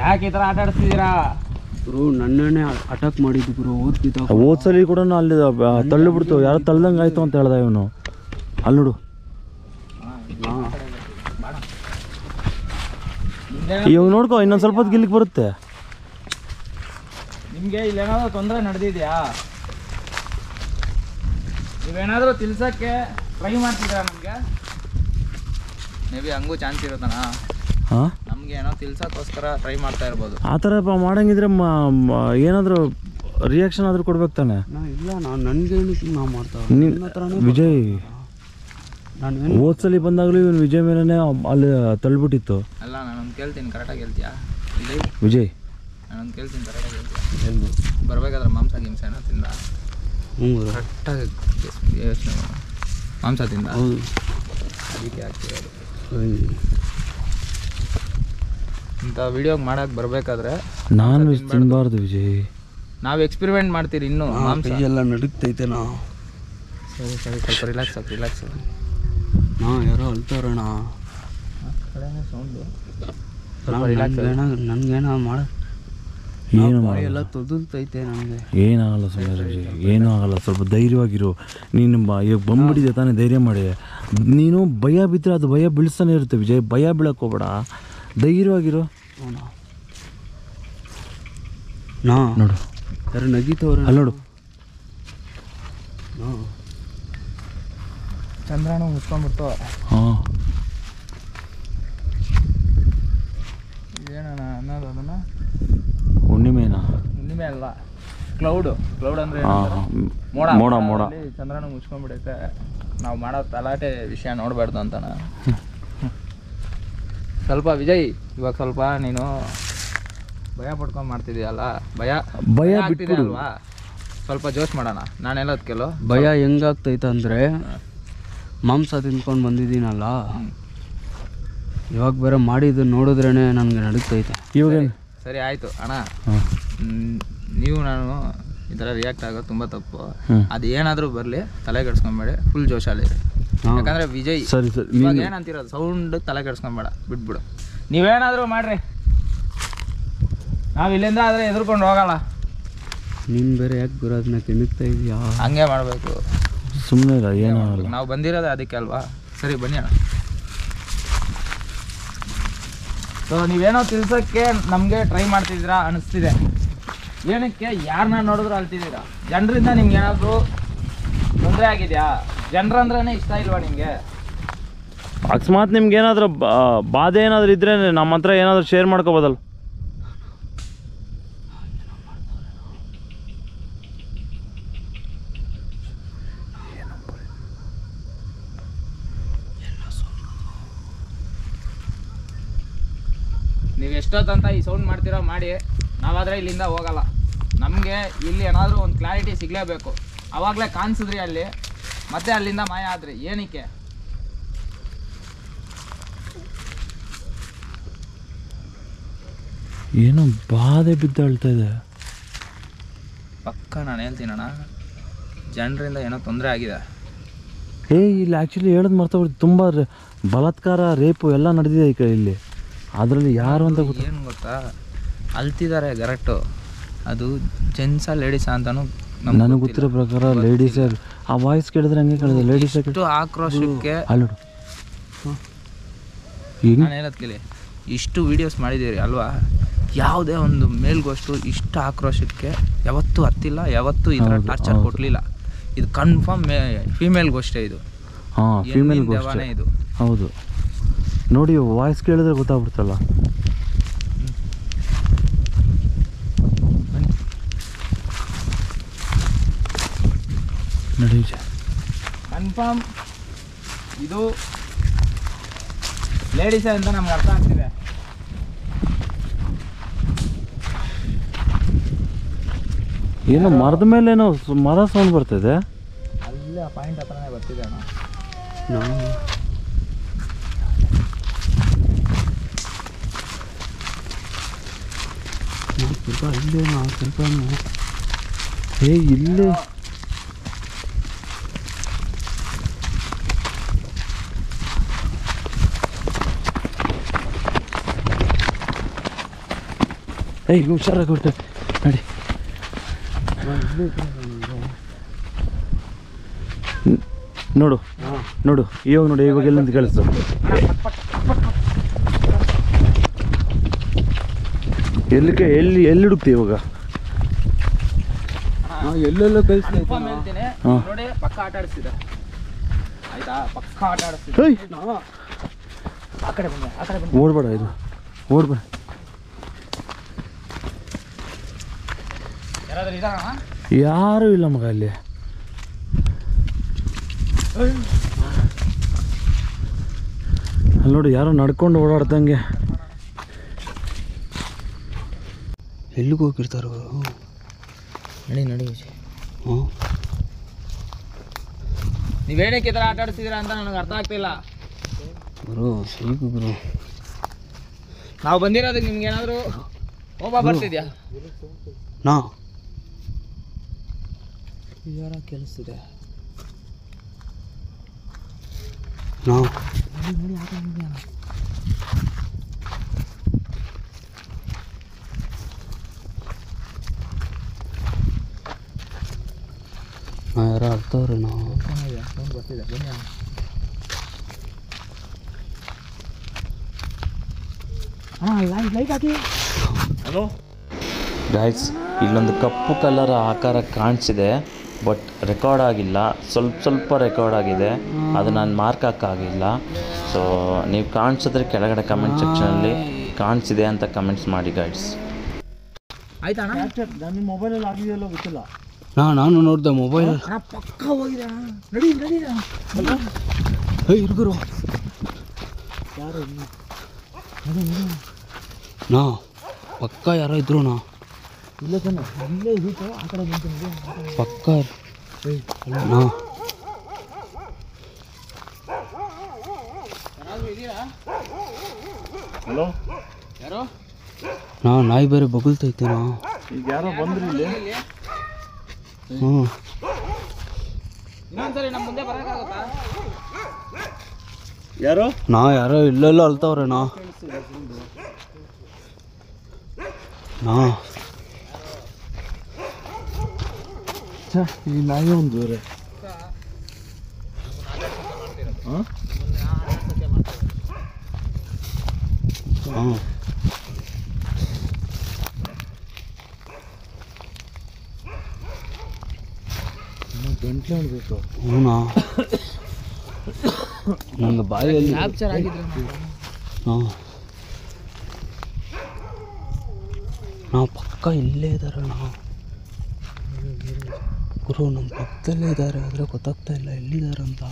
ಯಾಕೆ ಈ ಥರ ಆಟ ಆಡಿಸ್ತಿದ್ದೀರಾ ಗುರು ನನ್ನೇ ಅಟ್ಯಾಕ್ ಮಾಡಿದ್ದು ಗುರು ಓದ್ತಿದ್ದ ಓದ್ಸಲಿ ಕೂಡ ಅಲ್ಲಿ ತಳ್ಳಿಬಿಡ್ತು ಯಾರು ತಳ್ದಂಗೆ ಆಯ್ತು ಅಂತ ಹೇಳ್ದ ಇವನು ಅಲ್ಲಿ ನೋಡು ಇವಾಗ ನೋಡ್ಕೋ ಇನ್ನೊಂದು ಸ್ವಲ್ಪ ಹೊತ್ತು ಗಿಲ್ಲಿಗೆ ಬರುತ್ತೆ ನಿಮಗೆ ಇಲ್ಲೇನಾದ್ರು ತೊಂದರೆ ನಡೆದಿದ್ಯಾ ನೀವೇನಾದರೂ ತಿಳ್ಸೋಕ್ಕೆ ಟ್ರೈ ಮಾಡ್ತಿದ್ದೀರಾ ನಮಗೆ? ಮೇ ಬಿ ಹಂಗೂ ಚಾನ್ಸ್ ಇರುತ್ತಣ್ಣ. ಹಾಂ, ನಮಗೆ ಏನೋ ತಿಳ್ಸೋಕ್ಕೋಸ್ಕರ ಟ್ರೈ ಮಾಡ್ತಾ ಇರ್ಬೋದು. ಆ ಥರ ಮಾಡಂಗಿದ್ರೆ ಏನಾದರೂ ರಿಯಾಕ್ಷನ್ ಆದರೂ ಕೊಡ್ಬೇಕು ತಾನೆ. ಇಲ್ಲ ನಾನು ನನಗೆ ನಾ ಮಾಡ್ತಾ ವಿಜಯ್ ನಾನು ಹೋದ್ಸಲಿ ಬಂದಾಗಲೂ ಇವನು ವಿಜಯ್ ಮೇಲೇ ಅಲ್ಲಿ ತಳ್ಳಿಬಿಟ್ಟಿತ್ತು. ಅಲ್ಲ ನಾನೊಂದು ಕೇಳ್ತೀನಿ, ಕರೆಕ್ಟಾಗಿ ಹೇಳ್ತೀಯಾ? ಇಲ್ಲಿ ವಿಜಯ್ ನಾನೊಂದು ಕೇಳ್ತೀನಿ, ಕರೆಕ್ಟಾಗಿ ಹೇಳ್ತೀಯಾ? ಬರಬೇಕಾದ್ರೆ ಮಾಂಸ ಗಿಂಸ ಏನೋ ತಿಂದ? ಕರೆಕ್ಟಾಗಿ ಯೋಚನೆ ಮಾಡ. ಮಾಂಸ ತಿಂದ? ಹೌದು. ಅದಕ್ಕೆ ಆಗ್ತಿರೋದು. ಇಂಥ ವಿಡಿಯೋಗೆ ಮಾಡೋಕ್ಕೆ ಬರಬೇಕಾದ್ರೆ ನಾನ್ ವೆಜ್ ತಿನ್ನಬಾರ್ದು ವಿಜಯ್. ನಾವು ಎಕ್ಸ್ಪೆರಿಮೆಂಟ್ ಮಾಡ್ತೀರಿ ಇನ್ನೂ. ಮಾಂಸ ಎಲ್ಲ ನಡುಗ್ತೈತೆ ನಾ. ಸರಿ ಸ್ವಲ್ಪ ರಿಲ್ಯಾಕ್ಸ್ ಯಾರೋ ಅಳ್ತಾರಣ. ಸೌಂಡು ನನ್ಗೇನ ಮಾಡ ಏನು ಎಲ್ಲ ತೊದಲ್ತೈತೆ ನನಗೆ. ಏನಾಗಲ್ಲ ಸುಮ್ಮನೆ ವಿಜಯ್, ಏನೂ ಆಗಲ್ಲ. ಸ್ವಲ್ಪ ಧೈರ್ಯವಾಗಿರು. ನೀನು ಇವಾಗ ಬಂದ್ಬಿಟ್ಟಿದೆ ತಾನೇ, ಧೈರ್ಯ ಮಾಡಿ. ನೀನು ಭಯ ಬಿದ್ದರೆ ಅದು ಭಯ ಬೀಳಿಸ್ತಾನೆ ಇರುತ್ತೆ ವಿಜಯ್. ಭಯ ಬೀಳಕ್ಕೆ ಹೋಗ್ಬೇಡ, ಧೈರ್ಯವಾಗಿರು. ನಾ ನೋಡು ಯಾರು ನಗೀತವ್ರೆ ಅಲ್ಲಿ ನೋಡು. ಚಂದ್ರನ ಮುಚ್ಕೊಂಡ್ಬಿಡ್ತು. ಹಾಂ, ಏನಣ್ಣ ಅನ್ನೋದು ಅದನ್ನು? ಹುಣ್ಣಿಮೆನಾ? ಹುಣ್ಣಿಮೆ ಅಲ್ಲ, ಕ್ಲೌಡ್ ಅಂದರೆ ಮೋಡ. ಚಂದ್ರನ ಮುಚ್ಕೊಂಡ್ಬಿಡೈತೆ. ನಾವು ಮಾಡೋ ತಲಾಟೆ ವಿಷಯ ನೋಡಬಾರ್ದು ಅಂತಣ್ಣ. ಸ್ವಲ್ಪ ವಿಜಯ್, ಇವಾಗ ಸ್ವಲ್ಪ ನೀನು ಭಯ ಪಡ್ಕೊಂಡು ಮಾಡ್ತಿದ್ದೀಯಲ್ಲ, ಭಯ ಬಿಟ್ಬಿಡು ಅಲ್ವಾ? ಸ್ವಲ್ಪ ಜೋಶ್ ಮಾಡೋಣ. ನಾನು ಹೇಳೋದು ಕೇಳು. ಭಯ ಹೆಂಗಾಗ್ತೈತೆ ಅಂದರೆ, ಮಾಂಸ ತಿಂದ್ಕೊಂಡು ಬಂದಿದ್ದೀನಲ್ಲ, ಇವಾಗ ಬೇರೆ ಮಾಡಿದ್ದು ನೋಡಿದ್ರೇ ನನಗೆ ನಡುಗ್ತೈತೆ ಇವಾಗ. ಸರಿ ಆಯಿತು ಅಣ್ಣ, ನೀವು ನಾನು ಈ ಥರ ರಿಯಾಕ್ಟ್ ಆಗೋದು ತುಂಬ ತಪ್ಪು. ಅದು ಏನಾದರೂ ಬರಲಿ, ತಲೆ ಕೆಡ್ಸ್ಕೊಂಬೇಡಿ, ಫುಲ್ ಜೋಶಲ್ಲಿರಿ. ಯಾಕಂದರೆ ವಿಜಯ್ ಸರಿ ಇವಾಗ ಏನಂತಿರೋದು, ಸೌಂಡ್ ತಲೆ ಕೆಡ್ಸ್ಕೊಂಬೇಡ, ಬಿಟ್ಬಿಡು. ನೀವೇನಾದರೂ ಮಾಡ್ರಿ, ನಾವು ಇಲ್ಲಿಂದ ಆದರೆ ಎದುರ್ಕೊಂಡು ಹೋಗಲ್ಲ. ನೀನು ಬೇರೆ ಯಾಕೆ ಬರೋದನ್ನ ಕೆಮಿಕ್ತಾ ಇದೆಯಾ? ಹಂಗೆ ಮಾಡಬೇಕು, ಸುಮ್ಮನೆ ಇಲ್ಲ, ಏನಾಗಲ್ಲ. ನಾವು ಬಂದಿರೋದೇ ಅದಕ್ಕೆ ಅಲ್ವಾ? ಸರಿ ಬನ್ನಿ ಅಣ್ಣ. ಸೊ ನೀವೇನೋ ತಿಳ್ಸೋಕ್ಕೆ ನಮಗೆ ಟ್ರೈ ಮಾಡ್ತಿದ್ದೀರಾ ಅನಿಸ್ತಿದೆ. ಏನಕ್ಕೆ? ಯಾರನ್ನ ನೋಡಿದ್ರು ಅಳ್ತಿದ್ದೀರಾ? ಜನರಿಂದ ನಿಮ್ಗೆ ಏನಾದರೂ ತೊಂದರೆ ಆಗಿದೆಯಾ? ಜನರಂದ್ರೇ ಇಷ್ಟ ಇಲ್ವಾ ನಿಮಗೆ? ಅಕಸ್ಮಾತ್ ನಿಮ್ಗೆ ಏನಾದರೂ ಬಾಧೆ ಏನಾದರೂ ಇದ್ದರೆ ನಮ್ಮ ಹತ್ರ ಏನಾದರೂ ಶೇರ್ ಮಾಡ್ಕೋಬೋದಲ್ಲ. ನೀವು ಎಷ್ಟೊತ್ತಂತ ಈ ಸೌಂಡ್ ಮಾಡ್ತೀರೋ ಮಾಡಿ, ನಾವಾದರೆ ಇಲ್ಲಿಂದ ಹೋಗಲ್ಲ. ನಮಗೆ ಇಲ್ಲಿ ಏನಾದರೂ ಒಂದು ಕ್ಲಾರಿಟಿ ಸಿಗಲೇಬೇಕು. ಆವಾಗಲೇ ಕಾಣಿಸಿದ್ರಿ ಅಲ್ಲಿ, ಮತ್ತೆ ಅಲ್ಲಿಂದ ಮಾಯ ಆದ್ರಿ. ಏನಕ್ಕೆ? ಏನೋ ಬಾಧೆ ಬಿದ್ದು ಅಳ್ತಾ ಇದೆ. ಪಕ್ಕ ನಾನು ಹೇಳ್ತೀನಣ್ಣ, ಜನರಿಂದ ಏನೋ ತೊಂದರೆ ಆಗಿದೆ. ಇಲ್ಲಿ ಆ್ಯಕ್ಚುಲಿ ಹೇಳೋದು ಮರ್ತೋಗ್ಬಿಡ್ತು. ತುಂಬ ಬಲಾತ್ಕಾರ, ರೇಪು ಎಲ್ಲ ನಡೆದಿದೆ ಈಗ ಇಲ್ಲಿ. ಅದರಲ್ಲಿ ಯಾರು ಅಂತ ಏನು ಗೊತ್ತಾ, ಅಳ್ತಿದ್ದಾರೆ ಕರೆಕ್ಟು. ಅದು ಜೆಂಟ್ಸಾ ಲೇಡೀಸಾ ಅಂತಲೂ ನನಗೆ ಗೊತ್ತಿರೋ ಪ್ರಕಾರ ಲೇಡೀಸೇ. ಆ ವಾಯ್ಸ್ ಕೇಳಿದ್ರೆ ಹಂಗೆ ಕೇಳಿದೆ, ಲೇಡೀಸೇ. ಇಷ್ಟು ಆಕ್ರೋಶಕ್ಕೆ ಅಲ್ಲೋಡು, ನಾನು ಹೇಳೋದು ಕೇಳಿ, ಇಷ್ಟು ವೀಡಿಯೋಸ್ ಮಾಡಿದ್ದೀರಿ ಅಲ್ವಾ? ಯಾವುದೇ ಒಂದು ಮೇಲ್ಗೋಷ್ಟು ಇಷ್ಟು ಆಕ್ರೋಶಕ್ಕೆ ಯಾವತ್ತೂ ಹತ್ತಿಲ್ಲ, ಯಾವತ್ತೂ ಈ ಥರ ಟಾರ್ಚರ್ ಕೊಡಲಿಲ್ಲ. ಇದು ಕನ್ಫರ್ಮ್ ಫೀಮೇಲ್ಗೋಷ್ಟೇ ಇದು. ಹಾಂ, ಫೀಮೇಲ್ಗೋಷ್ಟೇ ಇದು. ಹೌದು. ನೋಡಿ, ವಾಯ್ಸ್ ಕೇಳಿದ್ರೆ ಗೊತ್ತಾಗ್ಬಿಡ್ತಲ್ಲ. ನಡಿ ಕನ್ಫರ್ಮ್ ಇದು ಲೇಡೀಸೇ ಅಂತ ನಮ್ಗೆ ಅರ್ಥ ಆಗ್ತಿದೆ. ಏನೋ ಮರದ ಮೇಲೆ ಏನೋ ಮರ ಸೌಂಡ್ ಬರ್ತಿದೆ. ಅಲ್ಲೇ ಆ ಪಾಯಿಂಟ್ ಹತ್ರನೇ ಬರ್ತಿದೆ ಅಣ್ಣ. ಸ್ವಲ್ಪ ಇಲ್ಲೇ ಸ್ವಲ್ಪ ಇಲ್ಲೇ ಹುಷಾರಾಗಿ ಹೊರಟೆ ನಡಿ. ನೋಡು ನೋಡು, ಇವಾಗ ನೋಡಿ, ಇವಾಗ ಎಲ್ಲಿಂದ ಕೇಳಿಸ್ತು. ಎಲ್ಲಿ ಹುಡುಕ್ತಿ ಇವಾಗ? ಎಲ್ಲೆಲ್ಲೋ ಕಳಿಸ್ತಾ ಕನ್ಫರ್ಮ್ ಹೇಳ್ತೀನಿ ಹಾಂ. ನೋಡಿ, ಪಕ್ಕ ಆಟ ಆಡಿಸ್ತಿದೆ ಆಯ್ತಾ, ಪಕ್ಕ ಆಟ ಆಡಿಸ್ತಿದೆ. ಹೇಯ್ ಆ ಕಡೆ ಬನ್ನಿ, ಆ ಕಡೆ ಬನ್ನಿ. ಓಡ್ಬೇಡ ಇದು ಓಡ್ಬೇಡ. ಯಾರಾದ್ರೂ ಇದಾರ? ಯಾರೂ ಇಲ್ಲ ಮಗ ಅಲ್ಲಿ. ಅಲ್ಲಿ ನೋಡಿ ಯಾರೋ ನಡ್ಕೊಂಡು ಓಡಾಡ್ದಂಗೆ. ಎಲ್ಲಿಗೆ ಹೋಗಿರ್ತಾರೋ? ನಡಿ ನಡಿ. ಹಾಂ, ನೀವೇನಕ್ಕೆ ಈ ಥರ ಆಟ ಆಡಿಸ್ತಿದ್ದೀರಾ ಅಂತ ನನಗೆ ಅರ್ಥ ಆಗ್ತಿಲ್ಲ. ಗುರು ಸೀಗು ಗುರು. ನಾವು ಬಂದಿರೋದಕ್ಕೆ ನಿಮ್ಗೆ ಏನಾದರೂ ಕೋಪ ಬರ್ತಿದ್ಯಾ? ನಾ ಯಾರ ಕೇಳಿಸ್ತಿದೆ? ನಾ ಯಾರೋ ಅರ್ಥವ್ರೆ ನಾವು. ಬರ್ತಿದೆ, ಬನ್ನಿ. ಲೈಟ್ ಹಾಕಿ. ಹಲೋ ಗೈಸ್, ಇಲ್ಲೊಂದು ಕಪ್ಪು ಕಲರ್ ಆಕಾರ ಕಾಣಿಸಿದೆ, ಬಟ್ ರೆಕಾರ್ಡ್ ಆಗಿಲ್ಲ. ಸ್ವಲ್ಪ ರೆಕಾರ್ಡ್ ಆಗಿದೆ, ಅದು ನಾನು ಮಾರ್ಕ್ ಹಾಕೋಕ್ಕಾಗಿಲ್ಲ. ಸೊ ನೀವು ಕಾಣಿಸಿದ್ರೆ ಕೆಳಗಡೆ ಕಮೆಂಟ್ ಸೆಕ್ಷನಲ್ಲಿ ಕಾಣಿಸಿದೆ ಅಂತ ಕಮೆಂಟ್ಸ್ ಮಾಡಿ ಗೈಸ್. ಆಯ್ತಾ ನನ್ನ ಮೊಬೈಲಲ್ಲಿ ಆಗಿದೆಯಲ್ಲ ಗೊತ್ತಿಲ್ಲ. ನಾನು ನೋಡ್ದೆ ಮೊಬೈಲ್. ಪಕ್ಕ ಹೋಗಿದೆ. ನಡಿ ನಡಿ. ಇರ್ಗುರು ನಾ ಪಕ್ಕ ಯಾರೋ ಇದ್ರು ನಾ ಇಲ್ಲ ತಾನೆ, ಇಲ್ಲೇ ಇರುತ್ತೆ. ಆ ಕಡೆ ಬಂತು ಪಕ್ಕ ನಾ. ಯಾರಾದ್ರೂ ಇದೀರಾ? ಹಲೋ, ಯಾರೋ ನಾಯಿ ಬೇರೆ ಬಗಲ್ತೈತೆ ನಾ. ಈಗ ಯಾರೋ ಬಂದ್ರಿ ಇಲ್ಲಿ? ಹ್ಞೂ, ಇನ್ನೊಂದ್ಸರಿ ನಮ್ಮ ಮುಂದೆ ಬರೋಕ್ಕಾಗುತ್ತಾ? ಯಾರೋ ಯಾರೋ ಇಲ್ಲೆಲ್ಲ ಅಳ್ತಾವ್ರೆ ನಾ. ಈ ನಾಯಿ ಒಂದು ಬೇರೆ. ಹಾಂ ಹಾಂ, ಗಂಟ್ಲೆ ಹೊಡ್ಬೇಕು. ಹ್ಞೂನಾ ನಂಗೆ ಬಾಯಲ್ಲಿ. ಕ್ಯಾಪ್ಚರ್ ಆಗಿದ್ರೆ ಹಾಂ, ನಾವು ಪಕ್ಕ ಇಲ್ಲೇ ಇದ್ದಾರೆ ನಾವು. ಗುರು ನಮ್ಮ ಪಕ್ಕದಲ್ಲೇ ಇದ್ದಾರೆ, ಆದರೆ ಗೊತ್ತಾಗ್ತಾ ಇಲ್ಲ ಎಲ್ಲಿದ್ದಾರೆ ಅಂತ.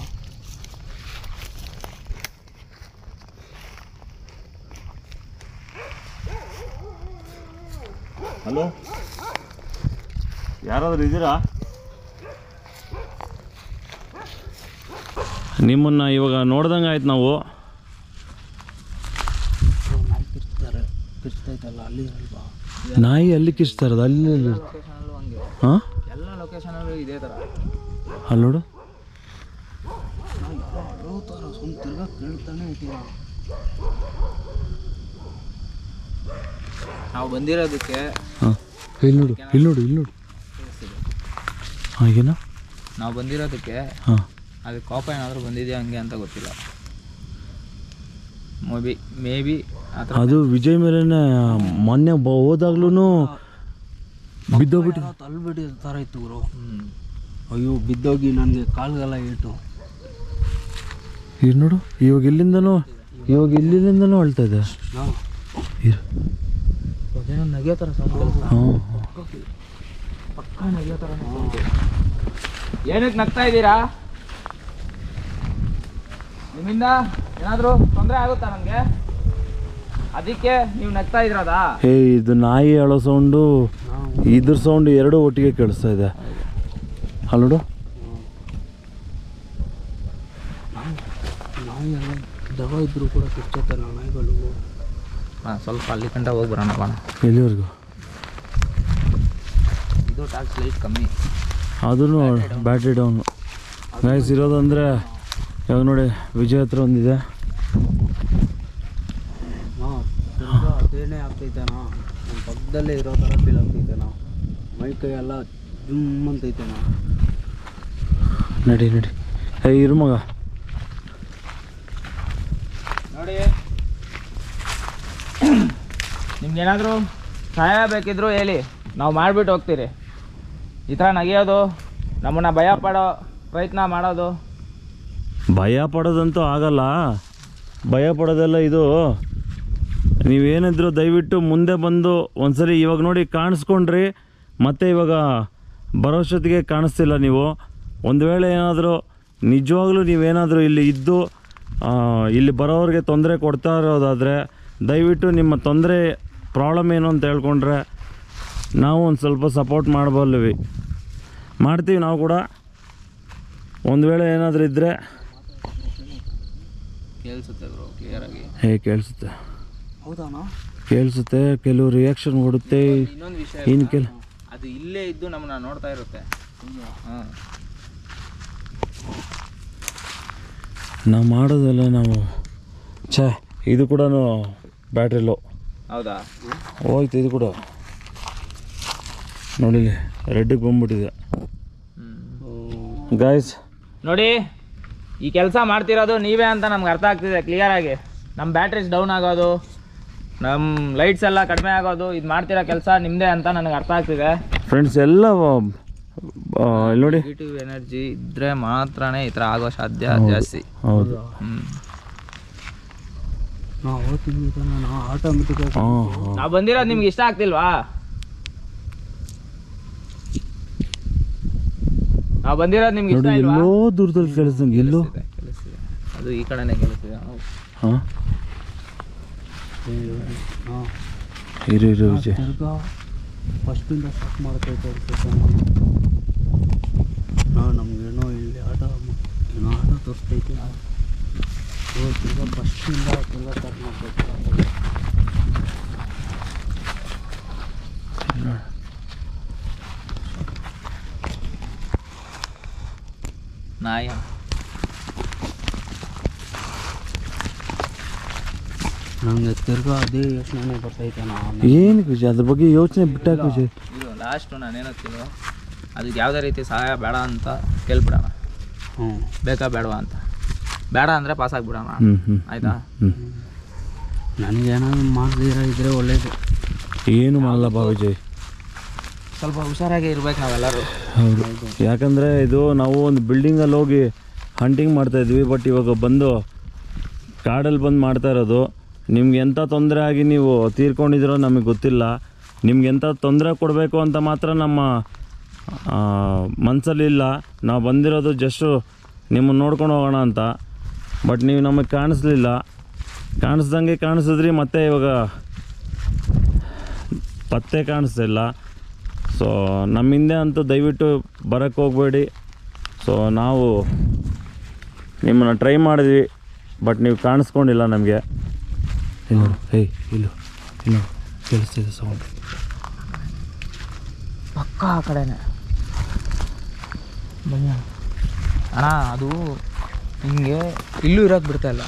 ಹಲೋ, ಯಾರಾದರೂ ಇದ್ದೀರಾ? ನಿಮ್ಮನ್ನು ಇವಾಗ ನೋಡ್ದಂಗೆ ಆಯ್ತು ನಾವು. ನಾಯಿ ಕಿರ್ಸ್ತೈತಲ್ಲ ಅಲ್ಲಿ ಅಲ್ವಾ? ನಾಯಿ ಅಲ್ಲಿ ಕಿರ್ಸ್ತಾ ಇರೋದು ಅಲ್ಲಿ. ಲೊಕೇಶನಲ್ಲೂ ಹಂಗೆ, ಹಾಂ, ಎಲ್ಲ ಲೊಕೇಶನಲ್ಲೂ ಇದೇ ಥರ. ಅಲ್ಲಿ ನೋಡು. ಸುಮ್ಮನೆ ತಿರ್ಗಾ ಕೇಳ್ತಾನೆ ಇದೀಯ. ನಾವು ಬಂದಿರೋದಕ್ಕೆ ಹಾಂ, ಇಲ್ಲಿ ನೋಡು ಇಲ್ಲಿ ನೋಡು ಇಲ್ಲಿ ನೋಡು. ಹಾಂ, ಏನೋ ನಾವು ಬಂದಿರೋದಕ್ಕೆ ಹಾಂ, ಅದಕ್ಕೆ ಕೋಪ ಏನಾದರೂ ಬಂದಿದೆಯಾ ಹಂಗೆ ಅಂತ ಗೊತ್ತಿಲ್ಲ. ಮೇ ಬಿ ಆ ಥರ. ಅದು ವಿಜಯ್ ಮೇಲೇನೆ ಮೊನ್ನೆ ಹೋದಾಗ್ಲೂ ಬಿದ್ದೋಗ್ಬಿಟ್ಟು ತಲ್ಬಿಡಿ ಥರ ಇತ್ತು ಗುರು. ಅಯ್ಯೋ ಬಿದ್ದೋಗಿ ನನಗೆ ಕಾಲ್ಗೆಲ್ಲ ಏಟು. ಇದು ನೋಡು, ಇವಾಗ ಇಲ್ಲಿಂದನೂ ಅಳ್ತಾ ಇದೆ. ಇರು. ಅದೇನೋ ನಗೆ ಥರ ಸೌಂಡ್. ಹಾಂ, ಪಕ್ಕ ನಗೆ ಥರ. ಏನಕ್ಕೆ ನಗ್ತಾ ಇದ್ದೀರಾ? ನಿಮ್ಮಿಂದ ಏನಾದರೂ ತೊಂದರೆ ಆಗುತ್ತಾ ನನಗೆ? ಅದಕ್ಕೆ ನೀವು ನಗ್ತಾ ಇದ್ರದಾ? ಇದು ನಾಯಿ ಅಳೋ ಸೌಂಡು, ಇದ್ರ ಸೌಂಡು ಎರಡೂ ಒಟ್ಟಿಗೆ ಕೇಳಿಸ್ತಾ ಇದೆ. ಅಲ್ಲಿ ನೋಡು. ನಾಯಿ ಎಲ್ಲ ದವ ಇದ್ದರೂ ಕೂಡ ಕಿಚ್ಚತ್ತಲ್ಲ ನಾಯಿಗಳು. ಹಾಂ, ಸ್ವಲ್ಪ ಅಲ್ಲಿ ಕಂಡ ಹೋಗಿ ಬರೋಣ ಬಾಣ. ಎಲ್ಲಿವರೆಗೂ? ಇದು ಟ್ಯಾಕ್ಸ್ ಲೈಟ್ ಕಮ್ಮಿ. ಅದೂ ಬ್ಯಾಟ್ರಿ ಡೌನು ಗೈಸ್. ಇರೋದಂದರೆ ಇವಾಗ ನೋಡಿ ವಿಜಯ್ ಹತ್ರ ಒಂದಿದೆ. ಅದೇನೇ ಆಗ್ತೈತೆನಾ, ನಮ್ಮ ಪಕ್ಕದಲ್ಲೇ ಇರೋ ಥರ ಫೀಲ್ ಆಗ್ತೈತೆನಾ. ಮೈ ಕೈ ಎಲ್ಲ ಜುಮ್ ಅಂತೈತೆನಾ. ನಡಿ ಇರು ಮಗ. ನೋಡಿ, ನಿಮ್ಗೇನಾದರೂ ಸಹಾಯ ಬೇಕಿದ್ರು ಹೇಳಿ, ನಾವು ಮಾಡಿಬಿಟ್ಟು ಹೋಗ್ತೀರಿ. ಈ ಥರ ನಗಿಯೋದು, ನಮ್ಮನ್ನು ಭಯ ಪಡೋ ಪ್ರಯತ್ನ ಮಾಡೋದು. ಭಯ ಪಡೋದಂತೂ ಆಗಲ್ಲ. ಭಯ ಪಡೋದೆಲ್ಲ ಇದು. ನೀವೇನಿದ್ರು ದಯವಿಟ್ಟು ಮುಂದೆ ಬಂದು ಒಂದ್ಸರಿ ಇವಾಗ ನೋಡಿ ಕಾಣಿಸ್ಕೊಂಡ್ರಿ, ಮತ್ತೆ ಇವಾಗ ಬರೋಷ್ಟೊತ್ತಿಗೆ ಕಾಣಿಸ್ತಿಲ್ಲ ನೀವು. ಒಂದು ವೇಳೆ ಏನಾದರೂ ನಿಜವಾಗ್ಲೂ ನೀವೇನಾದರೂ ಇಲ್ಲಿ ಇದ್ದು ಇಲ್ಲಿ ಬರೋರಿಗೆ ತೊಂದರೆ ಕೊಡ್ತಾ ಇರೋದಾದರೆ ದಯವಿಟ್ಟು ನಿಮ್ಮ ತೊಂದರೆ ಪ್ರಾಬ್ಲಮ್ ಏನು ಅಂತ ಹೇಳ್ಕೊಂಡ್ರೆ ನಾವು ಒಂದು ಸ್ವಲ್ಪ ಸಪೋರ್ಟ್ ಮಾಡ್ತೀವಿ ನಾವು ಕೂಡ. ಒಂದು ವೇಳೆ ಏನಾದರೂ ಇದ್ದರೆ ಕೇಳಿಸುತ್ತೆ ಬ್ರೋ ಕ್ಲಿಯರಾಗಿ. ಕೇಳಿಸುತ್ತೆ. ಹೌದಾನ? ಕೇಳಿಸುತ್ತೆ, ಕೆಲವು ರಿಯಾಕ್ಷನ್ ಕೊಡುತ್ತೆ. ಇನ್ನೊಂದು ವಿಷಯ, ಇನ್ನು ಅದು ಇಲ್ಲೇ ಇದ್ದು ನಮ್ಮನ್ನ ನೋಡ್ತಾ ಇರುತ್ತೆ. ಹಾಂ, ನಾವು ಮಾಡೋದೆಲ್ಲ ನಾವು ಇದು ಕೂಡ ಬ್ಯಾಟ್ರಿ ಲೋ. ಹೌದಾ? ಹೋಯ್ತು ಇದು ಕೂಡ ನೋಡಿ ರೆಡ್ಡಿಗೆ ಬಂದ್ಬಿಟ್ಟಿದೆ ಗಾಯ್ಸ್. ನೋಡಿ, ಈ ಕೆಲಸ ಮಾಡ್ತಿರೋದು ನೀವೇ ಅಂತ ನಮ್ಗೆ ಅರ್ಥ ಆಗ್ತಿದೆ ಕ್ಲಿಯರಾಗಿ. ನಮ್ಮ ಬ್ಯಾಟ್ರೀಸ್ ಡೌನ್ ಆಗೋದು, ನಮ್ಮ ಲೈಟ್ಸ್ ಎಲ್ಲ ಕಡಿಮೆ ಆಗೋದು, ಇದು ಮಾಡ್ತಿರೋ ಕೆಲಸ ನಿಮ್ಮದೇ ಅಂತ ನನಗೆ ಅರ್ಥ ಆಗ್ತಿದೆ ಫ್ರೆಂಡ್ಸ್. ಎಲ್ಲ ನೋಡಿ, ನೆಗೆಟಿವ್ ಎನರ್ಜಿ ಇದ್ದರೆ ಮಾತ್ರನೇ ಈ ಥರ ಆಗೋ ಸಾಧ್ಯ ಜಾಸ್ತಿ. ಹೌದು. ನಾವು ಬಂದಿರೋದು ನಿಮ್ಗೆ ಇಷ್ಟ ಆಗ್ತಿಲ್ವಾ? ನಾವು ಬಂದಿರೋದು ನಿಮ್ಗೆ ಇಷ್ಟ ನೋಡಿ, ಇಲ್ವಾ? ಎಲ್ಲೋ ದೂರದಲ್ಲಿ ಕೇಳಿಸ್ದಂಗೆ ಎಲ್ಲೋ ಕೇಳಿಸ್ತಿದೆ. ಅದು ಈ ಕಡೆನೇ ಕೇಳಿಸ್ತಿದೆ. ಹಾಂ, ಇರು ವಿಜಯ್. ಫಸ್ಟಿಂದ ಸ್ಟಾರ್ಟ್ ಮಾಡ್ತೈತೆ ನಮಗೇನೋ ಇಲ್ಲಿ ಆಟ ತೋರಿಸ್ತೈತೆ. ತಿರ್ಗಾ ಫಸ್ಟಿಂದ ತಿರ್ಗಾ ಸ್ಟಾರ್ಟ್ ಮಾಡ್ತೈತೆ. ನಾಯ ನನಗೆ ತಿರ್ಗಾ ಅದೇ ಯೋಚನೆ ಬರ್ತೈತೆ. ಏನಕ್ಕೆ ವಿಜಯ್ ಅದ್ರ ಬಗ್ಗೆ ಯೋಚನೆ ಬಿಟ್ಟಾಕ ವಿಜಯ್? ಇದು ಲಾಸ್ಟು ನಾನು ಏನಂತೀನಿ, ಅದಕ್ಕೆ ಯಾವುದೇ ರೀತಿ ಸಹಾಯ ಬೇಡ ಅಂತ ಕೇಳ್ಬಿಡೋಣ. ಬೇಕಾ ಬೇಡವಾ ಅಂತ. ಬೇಡ ಅಂದರೆ ಪಾಸ್ ಆಗಿಬಿಡೋಣ. ಆಯಿತಾ? ನನಗೇನಾದ್ರು ಮಾಡದಿರ ಇದ್ರೆ ಒಳ್ಳೇದು. ಏನು ಮಾಡಲ್ಲಪ್ಪ ವಿಜಯ್, ಸ್ವಲ್ಪ ಹುಷಾರಾಗಿ ಇರ್ಬೇಕು ನಾವೆಲ್ಲರೂ. ಹೌದು. ಯಾಕಂದರೆ ಇದು ನಾವು ಒಂದು ಬಿಲ್ಡಿಂಗಲ್ಲಿ ಹೋಗಿ ಹಂಟಿಂಗ್ ಮಾಡ್ತಾಯಿದ್ವಿ, ಬಟ್ ಇವಾಗ ಬಂದು ಕಾಡಲ್ಲಿ ಬಂದು ಮಾಡ್ತಾ ಇರೋದು. ನಿಮ್ಗೆ ಎಂಥ ತೊಂದರೆ ಆಗಿ ನೀವು ತೀರ್ಕೊಂಡಿದ್ದೀರೋ ನಮಗೆ ಗೊತ್ತಿಲ್ಲ. ನಿಮ್ಗೆ ಎಂಥ ತೊಂದರೆ ಕೊಡಬೇಕು ಅಂತ ಮಾತ್ರ ನಮ್ಮ ಮನಸ್ಸಲ್ಲಿಲ್ಲ. ನಾವು ಬಂದಿರೋದು ಜಸ್ಟು ನಿಮ್ಮನ್ನು ನೋಡ್ಕೊಂಡು ಹೋಗೋಣ ಅಂತ. ಬಟ್ ನೀವು ನಮಗೆ ಕಾಣಿಸ್ಲಿಲ್ಲ. ಕಾಣಿಸ್ದಂಗೆ ಕಾಣಿಸಿದ್ರಿ, ಮತ್ತೆ ಇವಾಗ ಪತ್ತೆ ಕಾಣಿಸ್ತಿಲ್ಲ. ಸೊ ನಮ್ಮ ಹಿಂದೆ ಅಂತೂ ದಯವಿಟ್ಟು ಬರೋಕ್ಕೆ ಹೋಗಬೇಡಿ. ಸೊ ನಾವು ನಿಮ್ಮನ್ನು ಟ್ರೈ ಮಾಡಿದ್ವಿ, ಬಟ್ ನೀವು ಕಾಣಿಸ್ಕೊಂಡಿಲ್ಲ ನಮಗೆ. ಇಲ್ಲ ಇಲ್ಲ ಕೇಳಿಸ್ತಿದೆ ಸೌಂಡ್. ಪಕ್ಕ ಆ ಕಡೆನೇ ಅಣ್ಣ. ಅದು ಹಿಂಗೆ ಇಲ್ಲೂ ಇರೋಕ್ಕೆ ಬಿಡ್ತಾಯಿಲ್ಲ,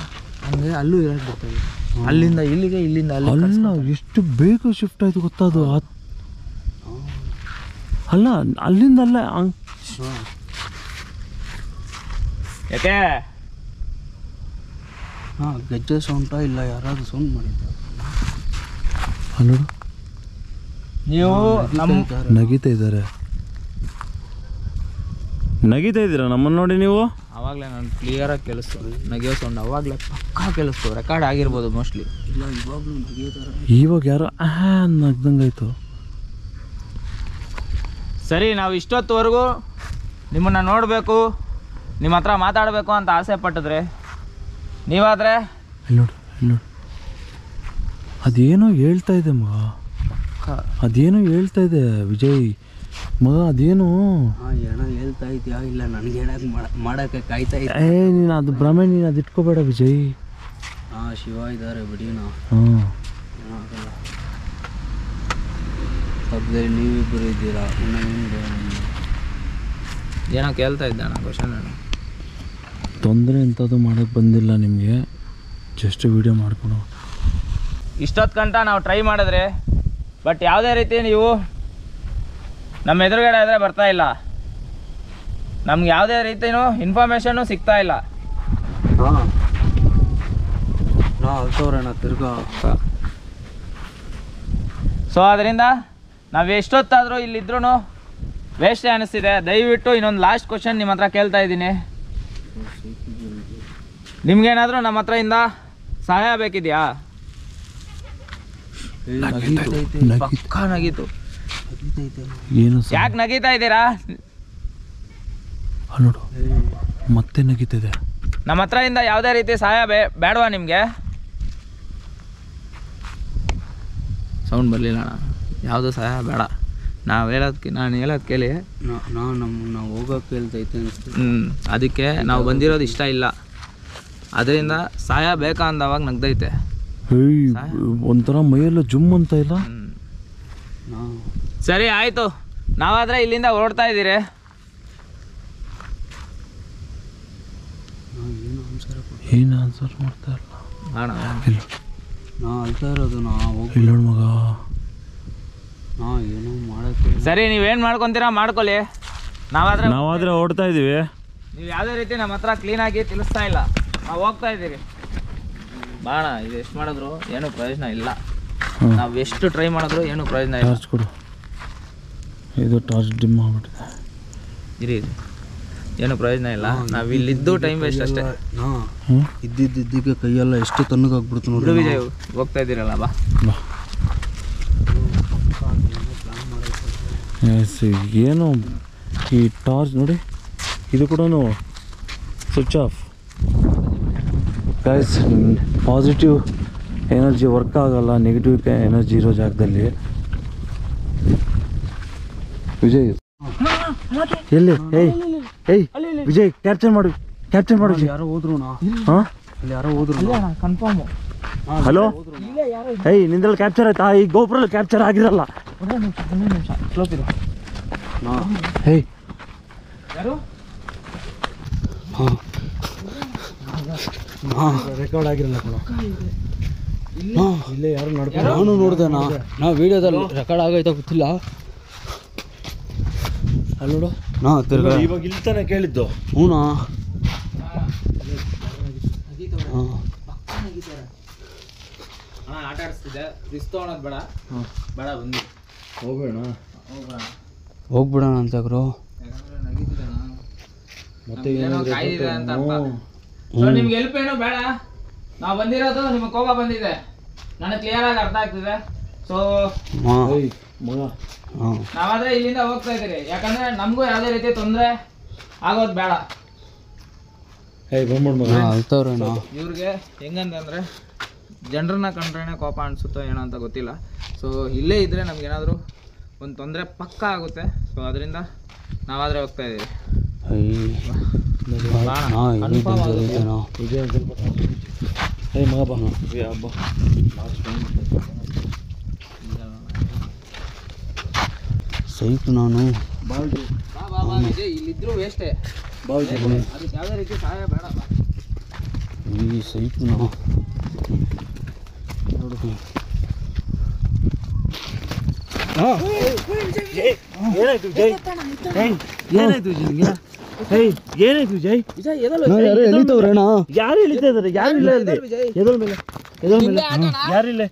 ಹಂಗೆ ಅಲ್ಲೂ ಇರೋಕ್ಕೆ ಬಿಡ್ತಾಯಿಲ್ಲ. ಅಲ್ಲಿಂದ ಇಲ್ಲಿಗೆ, ಇಲ್ಲಿಂದ ಅಲ್ಲಿ. ಅಲ್ಲ, ಎಷ್ಟು ಬೇಗ ಶಿಫ್ಟ್ ಆಯಿತು ಗೊತ್ತಾದು. ಅಲ್ಲ, ಅಲ್ಲಿಂದ ಅಲ್ಲೇ ಯಾಕೆ ಗೆಜ್ಜೆ ಸೌಂಟ ಇಲ್ಲ ಯಾರಾದ್ರೂ ಸೌಂಡ್ ಮಾಡಿದ್ದಾರೆ. ಅಲ್ಲ, ನೀವು ನಗೀತಾ ಇದ್ದೀರಾ ನಮ್ಮನ್ನು ನೋಡಿ ನೀವು? ಆವಾಗಲೇ ನಾನು ಕ್ಲಿಯರಾಗಿ ಕೇಳಿಸ್ತು ನಗಿಯೋ ಸೌಂಡ್. ಅವಾಗಲೇ ಪಕ್ಕಾ ಕೇಳಿಸ್ತು. ರೆಕಾರ್ಡ್ ಆಗಿರ್ಬೋದು ಮೋಸ್ಟ್ಲಿ. ಇಲ್ಲ, ಇವಾಗಲೂ ನಗಿತಾರೆ. ಇವಾಗ ಯಾರೋ ನಗ್ದಂಗಾಯ್ತು. ಸರಿ, ನಾವು ಇಷ್ಟೊತ್ತುವರೆಗೂ ನಿಮ್ಮನ್ನು ನೋಡಬೇಕು, ನಿಮ್ಮ ಹತ್ರ ಮಾತಾಡಬೇಕು ಅಂತ ಆಸೆ ಪಟ್ಟಿದ್ರೆ, ನೀವಾದರೆ ನೋಡಿ ಅದೇನೋ ಹೇಳ್ತಾ ಇದೆ ಮಗ, ಅದೇನೋ ಹೇಳ್ತಾ ಇದೆ ವಿಜಯ್ ಮಗ. ಅದೇನು ಏನ ಹೇಳ್ತಾ ಇದೆಯಾ? ಇಲ್ಲ, ನನಗೆ ಹೇಳಕ್ಕೆ ಮಾಡೋಕ್ಕೆ ಕಾಯ್ತಾ ಇದ್ದೆ. ನೀನು ಅದು ಭ್ರಮೆ, ನೀನು ಅದು ಇಟ್ಕೋಬೇಡ ವಿಜಯ್. ಶಿವ ಇದ್ದಾರೆ ಬಿಡಿನ. ಏನಾಗಲ್ಲ. ಪಕ್ಕದಲ್ಲಿ ನೀವಿಬ್ಬರು ಇದ್ದೀರಾ. ಏನೋ ಕೇಳ್ತಾ ಇದ್ದೆ ಅಣ್ಣ ಕ್ವಶನ್. ತೊಂದರೆ ಎಂಥದ್ದು ಮಾಡೋಕ್ಕೆ ಬಂದಿಲ್ಲ ನಿಮಗೆ, ಜಸ್ಟ್ ವಿಡಿಯೋ ಮಾಡ್ಕೊಂಡು. ಇಷ್ಟೊತ್ತು ಗಂಟ ನಾವು ಟ್ರೈ ಮಾಡಿದ್ರೆ, ಬಟ್ ಯಾವುದೇ ರೀತಿ ನೀವು ನಮ್ಮ ಎದುರುಗಡೆ ಆದರೆ ಬರ್ತಾ ಇಲ್ಲ. ನಮ್ಗೆ ಯಾವುದೇ ರೀತಿಯೂ ಇನ್ಫಾರ್ಮೇಷನ್ನು ಸಿಗ್ತಾ ಇಲ್ಲ. ಅಲ್ಸೋರಣ್ಣ ತಿರ್ಗಾ. ಸೊ ಅದರಿಂದ ನಾವು ಎಷ್ಟೊತ್ತಾದರೂ ಇಲ್ಲಿದ್ರೂ ವೇಸ್ಟೇ ಅನಿಸ್ತಿದೆ. ದಯವಿಟ್ಟು ಇನ್ನೊಂದು ಲಾಸ್ಟ್ ಕ್ವಶನ್ ನಿಮ್ಮ ಹತ್ರ ಕೇಳ್ತಾ ಇದ್ದೀನಿ. ನಿಮ್ಗೇನಾದರೂ ನಮ್ಮ ಹತ್ರ ಇಂದ ಸಹಾಯ ಬೇಕಿದೆಯಾ? ಪಕ್ಕಾ ನಗೀತು. ಏನು ಯಾಕೆ ನಗೀತಾ ಇದ್ದೀರಾ? ನೋಡು ಮತ್ತೆ ನಗೀತಿದೆ. ನಮ್ಮ ಹತ್ರ ಇಂದ ಯಾವುದೇ ರೀತಿ ಸಹಾಯ ಬೇಡವಾ ನಿಮಗೆ? ಸೌಂಡ್ ಬರಲಿಲ್ಲ ಅಣ್ಣ. ಯಾವುದೂ ಸಹಾಯ ಬೇಡ. ನಾನು ಹೇಳೋದು ಕೇಳಿ. ನಮ್ಮನ್ನ ಹೋಗೋಕೆ ಹೇಳ್ತೈತೆ ಅನಿಸ್ತು. ಅದಕ್ಕೆ ನಾವು ಬಂದಿರೋದು ಇಷ್ಟ ಇಲ್ಲ. ಅದರಿಂದ ಸಹಾಯ ಬೇಕಾ ಅಂದವಾಗ ನಗ್ದೈತೆ. ಒಂಥರ ಮೈಯೆಲ್ಲ ಜುಮ್ ಅಂತ ಇಲ್ಲ. ಸರಿ ಆಯಿತು, ನಾವಾದರೆ ಇಲ್ಲಿಂದ ಹೊರಡ್ತಾ ಇದ್ದೀರಿ. ಏನು ಆನ್ಸರ್ ಮಾಡ್ತಾ ಇಲ್ಲ. ನಾ ಅಳ್ತಾ ಇರೋದು ಇಲ್ಲ ಮಗ. ಏನೋ ಮಾಡೋಕ್ಕೆ. ಸರಿ, ನೀವೇನು ಮಾಡ್ಕೊತೀರಾ ಮಾಡ್ಕೊಳ್ಳಿ. ನಾವಾದ್ರೆ ಹೊರಡ್ತಾ ಇದ್ದೀವಿ. ನೀವು ಯಾವುದೇ ರೀತಿ ನಮ್ಮ ಹತ್ರ ಕ್ಲೀನಾಗಿ ತಿಳಿಸ್ತಾ ಇಲ್ಲ. ನಾವು ಹೋಗ್ತಾ ಇದ್ದೀರಿ. ಬಾಣ, ಇದು ಎಷ್ಟು ಮಾಡಿದ್ರು ಏನೂ ಪ್ರಯೋಜನ ಇಲ್ಲ. ನಾವು ಎಷ್ಟು ಟ್ರೈ ಮಾಡಿದ್ರು ಏನೂ ಪ್ರಯೋಜನ ಇಲ್ಲ. ಟಾರ್ಚ್ ಕೊಡು. ಇದು ಟಾರ್ಚ್ ಡಿಮ್ ಆಗ್ಬಿಟ್ಟಿದೆ. ಇರಿ, ಏನು ಪ್ರಯೋಜನ ಇಲ್ಲ. ನಾವು ಇಲ್ಲಿದ್ದು ಟೈಮ್ ವೇಸ್ಟ್ ಅಷ್ಟೇ. ಇದ್ದಿದ್ದಕ್ಕೆ ಕೈಯೆಲ್ಲ ಎಷ್ಟು ತಣ್ಣಗಾಗ್ಬಿಡ್ತು ನೋಡಿ. ವಿಜಯ್, ಹೋಗ್ತಾ ಇದ್ದೀರಲ್ಲ, ಬಾ. ಏನು ಈ ಟಾರ್ಚ್ ನೋಡಿ, ಇದು ಕೂಡ switch off. Guys, positive energy work ಆಗಲ್ಲ, ನೆಗೆಟಿವ್ ಎನರ್ಜಿ ಇರೋ ಜಾಗದಲ್ಲಿ. ವಿಜಯ್ ಎಲ್ಲಿ? ವಿಜಯ್ ಕ್ಯಾಪ್ಚರ್ ಮಾಡು. ಯಾರೋ ಹೋದ್ರು. ಹಾಂ, ಅಲ್ಲಿ ಯಾರೋ ಹೋದ್ರು ಕನ್ಫರ್ಮ್. ಹಲೋ. ನಿಂದ್ರಲ್ಲಿ ಕ್ಯಾಪ್ಚರ್ ಆಯ್ತಾ? ಈ ಗೋಪುರಲ್ಲಿ ಕ್ಯಾಪ್ಚರ್ ಆಗಿರಲ್ಲ. ರೆಕಾರ್ಡ್ ಆಗಿರಲ್ಲ. ಇಲ್ಲೇ ಯಾರು ನಡ್ಕೊಂಡು ನಾನು ನೋಡಿದೆ. ನಾ ವಿಡಿಯೋದಲ್ಲಿ ರೆಕಾರ್ಡ್ ಆಗೈತಾ ಗೊತ್ತಿಲ್ಲ. ಅಲ್ಲಿ ನೋಡು. ಇವಾಗ ಇಲ್ಲಿ ತಾನೇ ಕೇಳಿದ್ದು. ಹೂನಾ? ಆಟ ಆಡಿಸ್ತಿದ್ದೆ. ರಿಸ್ಕ್ ತೊಗೊಳೋದು ಬೇಡ. ಬೇಡ, ಬಂದು ಹೋಗ್ಬಿಡೋಣ ಅಂತ ಗುರು. ಮತ್ತೆ ಕಾಯಿದೆ ಅಂತ ಅರ್ಥ. ನಿಮ್ಗೆ ಹೆಲ್ಪ್ ಏನೂ ಬೇಡ. ನಾವು ಬಂದಿರೋದು ನಿಮಗೆ ಕೋಪ ಬಂದಿದೆ, ನನಗೆ ಕ್ಲಿಯರ್ ಆಗಿ ಅರ್ಥ ಆಗ್ತಿದೆ. ಸೊ ನಾವಾದ್ರೆ ಇಲ್ಲಿಂದ ಹೋಗ್ತಾ ಇದ್ದೀರಿ. ಯಾಕಂದ್ರೆ ನಮಗೂ ಯಾವುದೇ ರೀತಿ ತೊಂದರೆ ಆಗೋದು ಬೇಡ. ಇವ್ರಿಗೆ ಹೆಂಗಂತಂದ್ರೆ ಜನರನ್ನ ಕಂಡ್ರೇನೆ ಕೋಪ ಅನಿಸುತ್ತೋ ಏನೋ ಅಂತ ಗೊತ್ತಿಲ್ಲ. ಸೊ ಇಲ್ಲೇ ಇದ್ದರೆ ನಮ್ಗೇನಾದರೂ ಒಂದು ತೊಂದರೆ ಪಕ್ಕ ಆಗುತ್ತೆ. ಸೊ ಅದರಿಂದ ನಾವಾದರೆ ಹೋಗ್ತಾ ಇದ್ದೀವಿ. ಸೈಕು ನಾನು ಇಲ್ಲಿದ್ರು ವೇಸ್ಟೇ. ಅದಕ್ಕೆ ಯಾವುದೇ ರೀತಿ ಸಹಾಯ ಬೇಡ. ಈ ಸೈಕು ನಾವು ಏನಾಯ್ತು ವಿಜಯ್? ಏನಾಯ್ತು ವಿಜಯ್? ಯಾರು ಎಳಿತವ್ರಣ್ಣ? ಯಾರು ಎಳಿತಾ ಇದಾರೆ? ಯಾರು ಇಲ್ಲ ಅಲ್ಲಿ. ಎದಲ್ ಮೇಲೆ ಯಾರಿಲ್ಲ.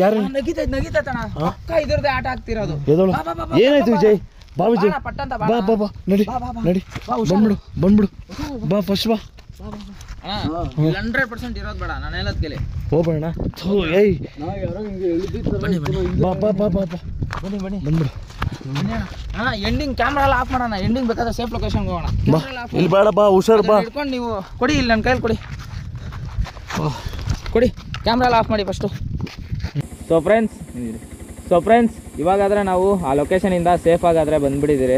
ಯಾರು ನಗಿತೈತಣ ಪಕ್ಕ ಇದ್ರದ್ದೇ ಆಟ ಆಗ್ತಿರೋದು. ಏನಾಯ್ತು ವಿಜಯ್? ಬಾ ವಿಜಯ್, ಬಾ ಬಾ ಬಾ, ನಡಿ ನಡಿ, ಬಂದ್ಬಿಡು ಬಾ, ಫಸ್ಟ್ ಬಾ. 100% ಇರೋದು ಬೇಡ. ನಾನು ಹೇಳೋದು ಕೇಳಿ. ಹೋಗೋಣ. ಬಾ ಬಾ ಬಾ ಬಾ ಬಾ, ಬನ್ನಿ ಬಂದ್ಬಿಡು. ಅಣ್ಣ, ಎಂಡಿಂಗ್ ಕ್ಯಾಮ್ರಾ ಎಲ್ಲ ಆಫ್ ಮಾಡೋಣ. ಎಂಡಿಂಗ್ ಬೇಕಾದ್ರೆ ಸೇಫ್ ಲೊಕೇಶನ್ಗೆ ಹೋಗೋಣ. ಇಲ್ಲಿ ಬೇಡ, ಬಾ, ಹುಷಾರು ಬಾ. ಇಟ್ಕೊಂಡು ನೀವು ಕೊಡಿ, ಇಲ್ಲಿ ನನ್ನ ಕೈಯಲ್ಲಿ ಕೊಡಿ. ಕ್ಯಾಮ್ರಾ ಎಲ್ಲ ಆಫ್ ಮಾಡಿ ಫಸ್ಟು. ಸೊ ಫ್ರೆಂಡ್ಸ್, ಇವಾಗಾದರೆ ನಾವು ಆ ಲೊಕೇಶನಿಂದ ಸೇಫಾಗಾದರೆ ಬಂದುಬಿಟ್ಟಿದ್ದೀರಿ.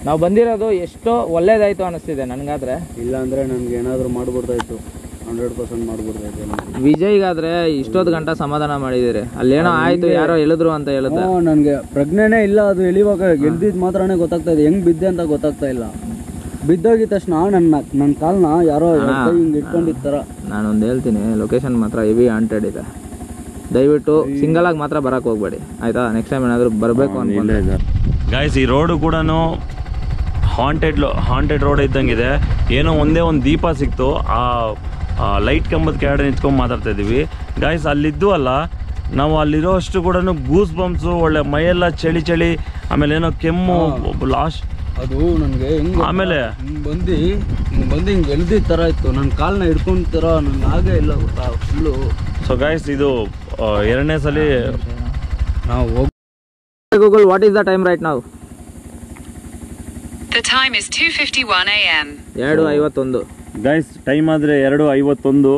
ನಾವು ಬಂದಿರೋದು ಎಷ್ಟೋ ಒಳ್ಳೇದಾಯಿತು ಅನ್ನಿಸ್ತಿದೆ ನನಗಾದರೆ. ಇಲ್ಲಾಂದರೆ ನನಗೆ ಏನಾದರೂ ಮಾಡ್ಬಿಡ್ತಾಯಿತ್ತು. 100% ಮಾಡ್ಬಿಡ್ತಾಯಿತ್ತು. ವಿಜಯ್ಗಾದರೆ ಇಷ್ಟೊತ್ತು ಗಂಟೆ ಸಮಾಧಾನ ಮಾಡಿದ್ದೀರಿ. ಅಲ್ಲೇನೋ ಆಯಿತು, ಯಾರೋ ಹೇಳಿದ್ರು ಅಂತ ಹೇಳಿದ್ರೆ. ನನಗೆ ಪ್ರಜ್ಞೆನೇ ಇಲ್ಲ. ಅದು ಎಳಿವಾಗ ಗೆದ್ದಿದ್ದು ಮಾತ್ರನೇ ಗೊತ್ತಾಗ್ತಾ ಇದೆ. ಹೆಂಗೆ ಬಿದ್ದೆ ಅಂತ ಗೊತ್ತಾಗ್ತಾ ಇಲ್ಲ. ಬಿದ್ದೋಗಿದ ತಕ್ಷಣ ನನ್ನ ಕಾಲನ್ನ ಯಾರೋ ಹಿಂಗೆ ಇಟ್ಕೊಂಡಿರ್ತಾರ. ನಾನೊಂದು ಹೇಳ್ತೀನಿ, ಲೊಕೇಶನ್ ಮಾತ್ರ ಹೆವಿ ಹಾಂಟೆಡ್ ಇದೆ. ದಯವಿಟ್ಟು ಸಿಂಗಲಾಗಿ ಮಾತ್ರ ಬರೋಕ್ಕೆ ಹೋಗ್ಬೇಡಿ, ಆಯಿತಾ? ನೆಕ್ಸ್ಟ್ ಟೈಮ್ ಏನಾದರೂ ಬರಬೇಕು ಅನ್ಕೊಂಡ್ರೆ. ಗಾಯ್ಸ್, ಈ ರೋಡು ಕೂಡ ಹಾಂಟೆಡ್ ರೋಡ್ ಇದ್ದಂಗಿದೆ. ಏನೋ ಒಂದೇ ಒಂದು ದೀಪ ಸಿಕ್ತು. ಆ ಲೈಟ್ ಕಂಬದ ಕೆಳಗಡೆ ನಿಂತ್ಕೊಂಡು ಮಾತಾಡ್ತಾ ಇದ್ದೀವಿ. ಗಾಯ್ಸ್, ಅಲ್ಲಿದ್ದು ಅಲ್ಲ, ನಾವು ಅಲ್ಲಿರೋ ಅಷ್ಟು ಕೂಡ ಗೂಸ್ ಬಂಪ್ಸು, ಒಳ್ಳೆ ಮೈಯೆಲ್ಲ ಚಳಿ ಆಮೇಲೆ ಏನೋ ಕೆಮ್ಮು ಲಾಸ್ಟ್ ಅದು ನನಗೆ ಹೆಂಗ್ ಆಮೇಲೆ ಹಿಂಗೆ ಎಳ್ದಿದ್ದ ಥರ ಇತ್ತು. ನನ್ನ ಕಾಲನ್ನ ಹಿಡ್ಕೊಂತಾರ ನಂಗೆ ಆಗೇ ಇಲ್ಲ ಗೊತ್ತಾ ಫುಲ್ಲು. ಸೊ ಗೈಸ್ ಇದು ಎರಡನೇ ಸಲ ನಾವು Google what is the time right ನಾವು? The time is 2:51 a.m. 2:51. Guys time ಆದರೆ 2:51.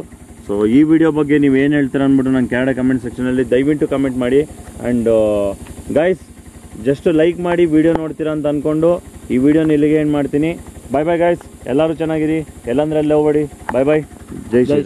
ಸೊ ಈ ವಿಡಿಯೋ ಬಗ್ಗೆ ನೀವು ಏನು ಹೇಳ್ತೀರ ಅಂದ್ಬಿಟ್ಟು ನಾನು ಕೆಳಗಡೆ ಕಮೆಂಟ್ ಸೆಕ್ಷನಲ್ಲಿ ದಯವಿಟ್ಟು ಕಮೆಂಟ್ ಮಾಡಿ. ಆ್ಯಂಡ್ ಗೈಸ್ ಜಸ್ಟ್ ಲೈಕ್ ಮಾಡಿ ವಿಡಿಯೋ ನೋಡ್ತೀರಾ ಅಂತ ಅಂದ್ಕೊಂಡು ಈ ವಿಡಿಯೋನ ಇಲ್ಲಿಗೆ ಏನು ಮಾಡ್ತೀನಿ. ಬಾಯ್ ಬಾಯ್ ಗೈಸ್, ಎಲ್ಲರೂ ಚೆನ್ನಾಗಿರಿ, ಎಲ್ಲಂದ್ರೆ ಅಲ್ಲೇ ಹೋಗ್ಬೇಡಿ. ಬಾಯ್ ಬಾಯ್, ಜೈ ಶ್ರೀರಾಮ್.